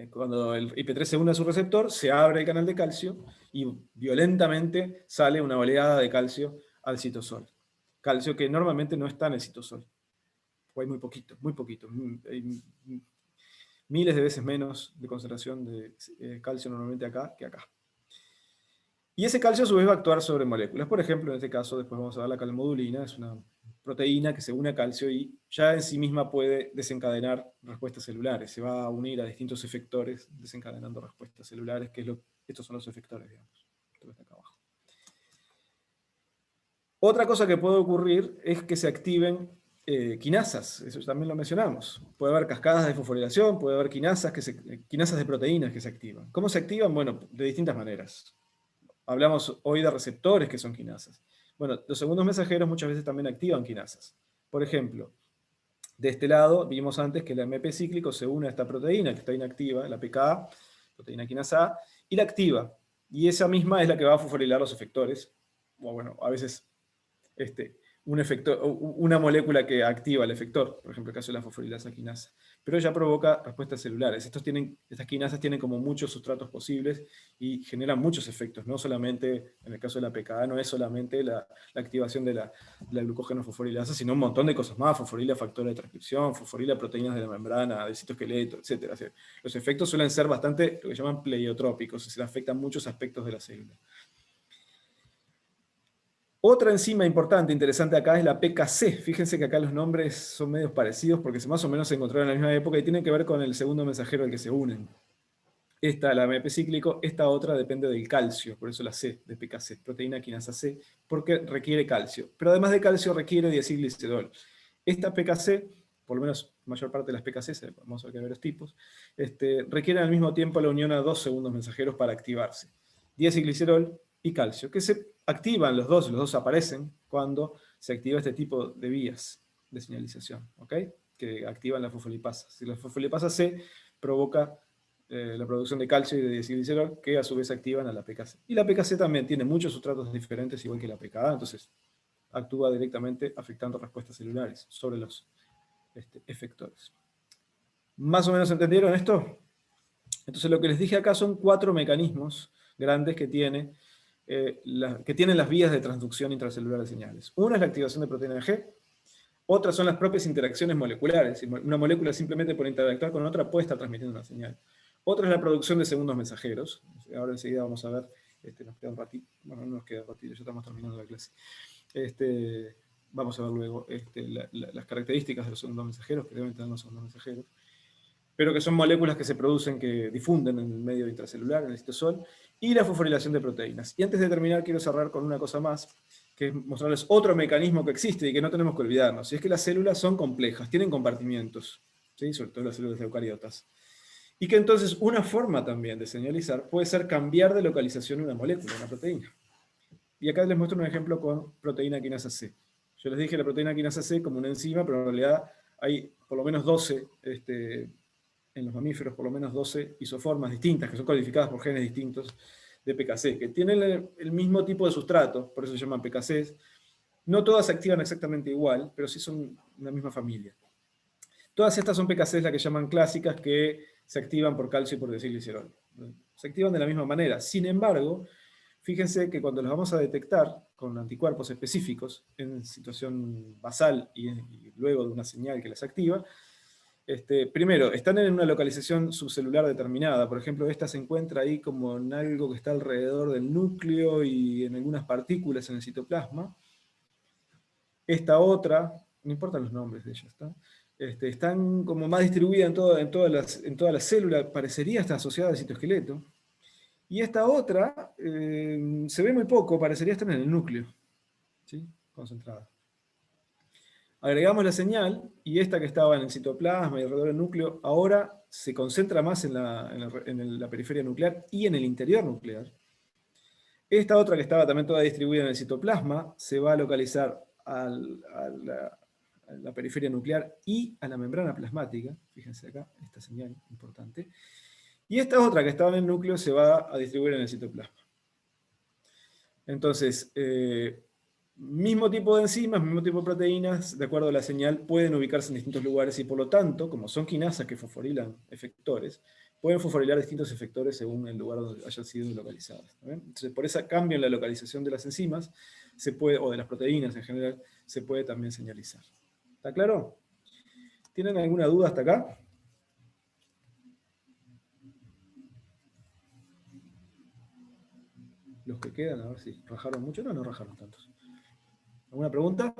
Cuando el IP3 se une a su receptor, se abre el canal de calcio y violentamente sale una oleada de calcio al citosol. Calcio que normalmente no está en el citosol. O hay muy poquito, muy poquito. Hay miles de veces menos de concentración de calcio normalmente acá que acá. Y ese calcio a su vez va a actuar sobre moléculas. Por ejemplo, en este caso, después vamos a ver la calmodulina, es una proteína que se une a calcio y ya en sí misma puede desencadenar respuestas celulares. Se va a unir a distintos efectores desencadenando respuestas celulares, que es estos son los efectores, digamos. Esto que está acá abajo. Otra cosa que puede ocurrir es que se activen quinasas, eso también lo mencionamos. Puede haber cascadas de fosforilación, puede haber quinasas de proteínas que se activan. ¿Cómo se activan? Bueno, de distintas maneras. Hablamos hoy de receptores que son quinasas. Bueno, los segundos mensajeros muchas veces también activan quinasas. Por ejemplo, de este lado vimos antes que el AMP cíclico se une a esta proteína que está inactiva, la PKA, proteína quinasa A, y la activa. Y esa misma es la que va a fosforilar los efectores. O bueno, a veces una molécula que activa el efector, por ejemplo, el caso de la fosforilasa quinasa. pero ya provoca respuestas celulares. Estas quinasas tienen como muchos sustratos posibles y generan muchos efectos, no solamente, en el caso de la PKA, no es solamente la activación de la glucógeno fosforilasa, sino un montón de cosas más, fosforila factor de transcripción, fosforila proteínas de la membrana, del citoesqueleto, etc. O sea, los efectos suelen ser bastante, lo que llaman pleiotrópicos, es decir, afectan muchos aspectos de la célula. Otra enzima importante, interesante acá, es la PKC. Fíjense que acá los nombres son medios parecidos porque más o menos se encontraron en la misma época y tienen que ver con el segundo mensajero al que se unen. Esta, la AMP cíclico, esta otra depende del calcio, por eso la C de PKC, proteína quinasa C, porque requiere calcio. Pero además de calcio requiere diacilglicerol. Esta PKC, por lo menos la mayor parte de las PKC, vamos a ver que hay varios tipos, requieren al mismo tiempo la unión a dos segundos mensajeros para activarse. Diacilglicerol y calcio, que se activan los dos aparecen cuando se activa este tipo de vías de señalización, ¿ok? Que activan la fosfolipasa. Si la fosfolipasa C provoca la producción de calcio y de diacilglicerol, que a su vez activan a la PKC. Y la PKC también tiene muchos sustratos diferentes, igual que la PKA, entonces actúa directamente afectando respuestas celulares sobre los efectores. ¿Más o menos entendieron esto? Entonces lo que les dije acá son 4 mecanismos grandes que tienen las vías de transducción intracelular de señales. Una es la activación de proteína G, otras son las propias interacciones moleculares. Una molécula simplemente por interactuar con otra puede estar transmitiendo una señal. Otra es la producción de segundos mensajeros. Ahora enseguida vamos a ver, nos queda un ratito, bueno, no nos queda un ratito, ya estamos terminando la clase. Vamos a ver luego las características de los segundos mensajeros, que deben tener los segundos mensajeros, pero que son moléculas que se producen, que difunden en el medio intracelular, en el citosol, y la fosforilación de proteínas. Y antes de terminar, quiero cerrar con una cosa más, que es mostrarles otro mecanismo que existe y que no tenemos que olvidarnos, y es que las células son complejas, tienen compartimientos, ¿sí? Sobre todo las células eucariotas. Y que entonces una forma también de señalizar puede ser cambiar de localización una molécula, una proteína. Y acá les muestro un ejemplo con proteína quinasa C. Yo les dije la proteína quinasa C como una enzima, pero en realidad hay por lo menos 12, en los mamíferos, por lo menos 12 isoformas distintas, que son codificadas por genes distintos de PKC, que tienen el mismo tipo de sustrato, por eso se llaman PKCs. No todas se activan exactamente igual, pero sí son una misma familia. Todas estas son PKCs, las que llaman clásicas, que se activan por calcio y por diacilglicerol. Se activan de la misma manera. Sin embargo, fíjense que cuando las vamos a detectar con anticuerpos específicos, en situación basal y luego de una señal que las activa, primero, están en una localización subcelular determinada. Por ejemplo, esta se encuentra ahí como en algo que está alrededor del núcleo y en algunas partículas en el citoplasma. Esta otra, no importan los nombres de ellas, ¿está? Están como más distribuidas en todas las células, parecería estar asociada al citoesqueleto. Y esta otra se ve muy poco, parecería estar en el núcleo, ¿sí? Concentrada. Agregamos la señal, y esta que estaba en el citoplasma y alrededor del núcleo, ahora se concentra más en la periferia nuclear y en el interior nuclear. Esta otra que estaba también toda distribuida en el citoplasma, se va a localizar a la periferia nuclear y a la membrana plasmática. Fíjense acá, esta señal importante. Y esta otra que estaba en el núcleo se va a distribuir en el citoplasma. Entonces, mismo tipo de enzimas, mismo tipo de proteínas, de acuerdo a la señal, pueden ubicarse en distintos lugares y por lo tanto, como son quinasas que fosforilan efectores, pueden fosforilar distintos efectores según el lugar donde hayan sido localizadas. Entonces, por ese cambio en la localización de las enzimas, o de las proteínas en general, se puede también señalizar. ¿Está claro? ¿Tienen alguna duda hasta acá? Los que quedan, a ver si rajaron mucho. No rajaron tantos. ¿Alguna pregunta?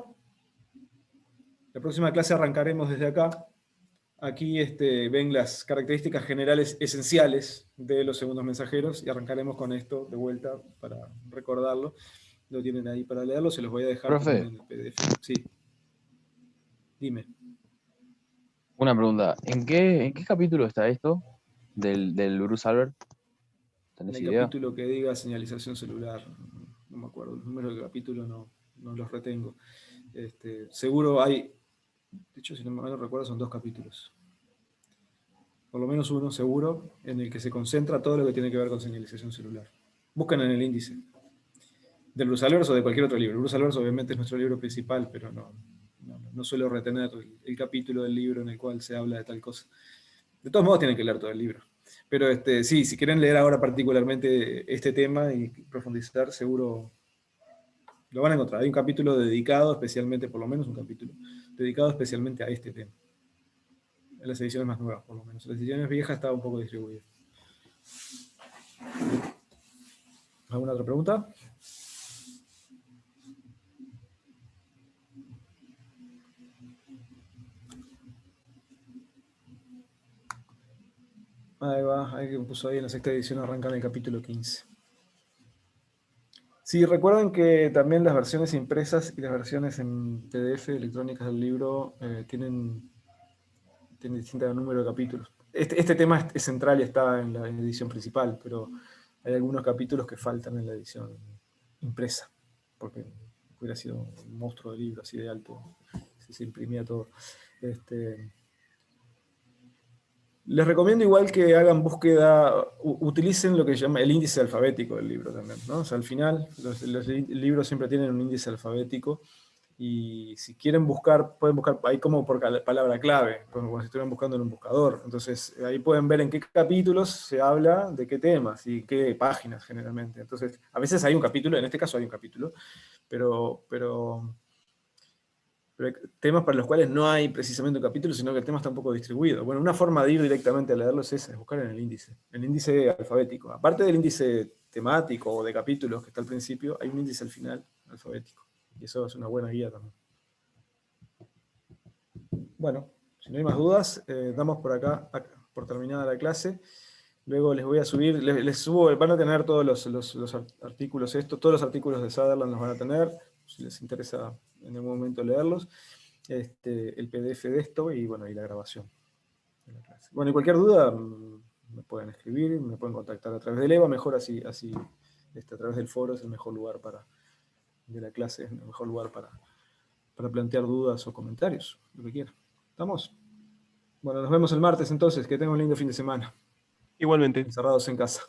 La próxima clase arrancaremos desde acá. Aquí ven las características generales esenciales de los segundos mensajeros y arrancaremos con esto de vuelta para recordarlo. Lo tienen ahí para leerlo, se los voy a dejar Profe. en el PDF. Sí. Dime. Una pregunta. ¿En qué capítulo está esto del Bruce Albert? En ¿Tenés el idea? capítulo que diga señalización celular, no me acuerdo, el número del capítulo no los retengo. Seguro hay, de hecho si no me recuerdo son 2 capítulos. Por lo menos uno seguro, en el que se concentra todo lo que tiene que ver con señalización celular. Buscan en el índice. Del Bruce Albert o de cualquier otro libro. El Bruce Albert obviamente es nuestro libro principal, pero no no suelo retener el capítulo del libro en el cual se habla de tal cosa. De todos modos tienen que leer todo el libro. Pero sí, si quieren leer ahora particularmente este tema y profundizar, seguro lo van a encontrar. Hay un capítulo dedicado especialmente, por lo menos un capítulo, dedicado especialmente a este tema. En las ediciones más nuevas, por lo menos. En las ediciones viejas estaba un poco distribuido. ¿Alguna otra pregunta? Ahí va, ahí que puso ahí en la sexta edición arranca en el capítulo 15. Sí, recuerden que también las versiones impresas y las versiones en PDF electrónicas del libro tienen distinto número de capítulos. Este tema es central y está en la edición principal, pero hay algunos capítulos que faltan en la edición impresa, porque hubiera sido un monstruo de libro así de alto, si se imprimía todo. Les recomiendo igual que hagan búsqueda, utilicen lo que se llama el índice alfabético del libro también, ¿no? O sea, al final los libros siempre tienen un índice alfabético y si quieren buscar, pueden buscar ahí como por palabra clave, como si estuvieran buscando en un buscador. Entonces ahí pueden ver en qué capítulos se habla de qué temas y qué páginas generalmente. Entonces a veces hay un capítulo, en este caso hay un capítulo, pero hay temas para los cuales no hay precisamente un capítulo, sino que el tema está un poco distribuido. Bueno, una forma de ir directamente a leerlos es buscar en el índice alfabético. Aparte del índice temático o de capítulos que está al principio, hay un índice al final alfabético. Y eso es una buena guía también. Bueno, si no hay más dudas, damos por acá por terminada la clase. Luego les voy a subir, les subo, van a tener todos los artículos, todos los artículos de Sutherland los van a tener, si les interesa en algún momento leerlos, el PDF de esto y bueno, y la grabación de la clase. Bueno, y cualquier duda me pueden escribir, me pueden contactar a través del EVA, mejor así a través del foro es el mejor lugar de la clase, es el mejor lugar para plantear dudas o comentarios, lo que quieran. ¿Estamos? Bueno, nos vemos el martes entonces, que tengan un lindo fin de semana. Igualmente. Encerrados en casa.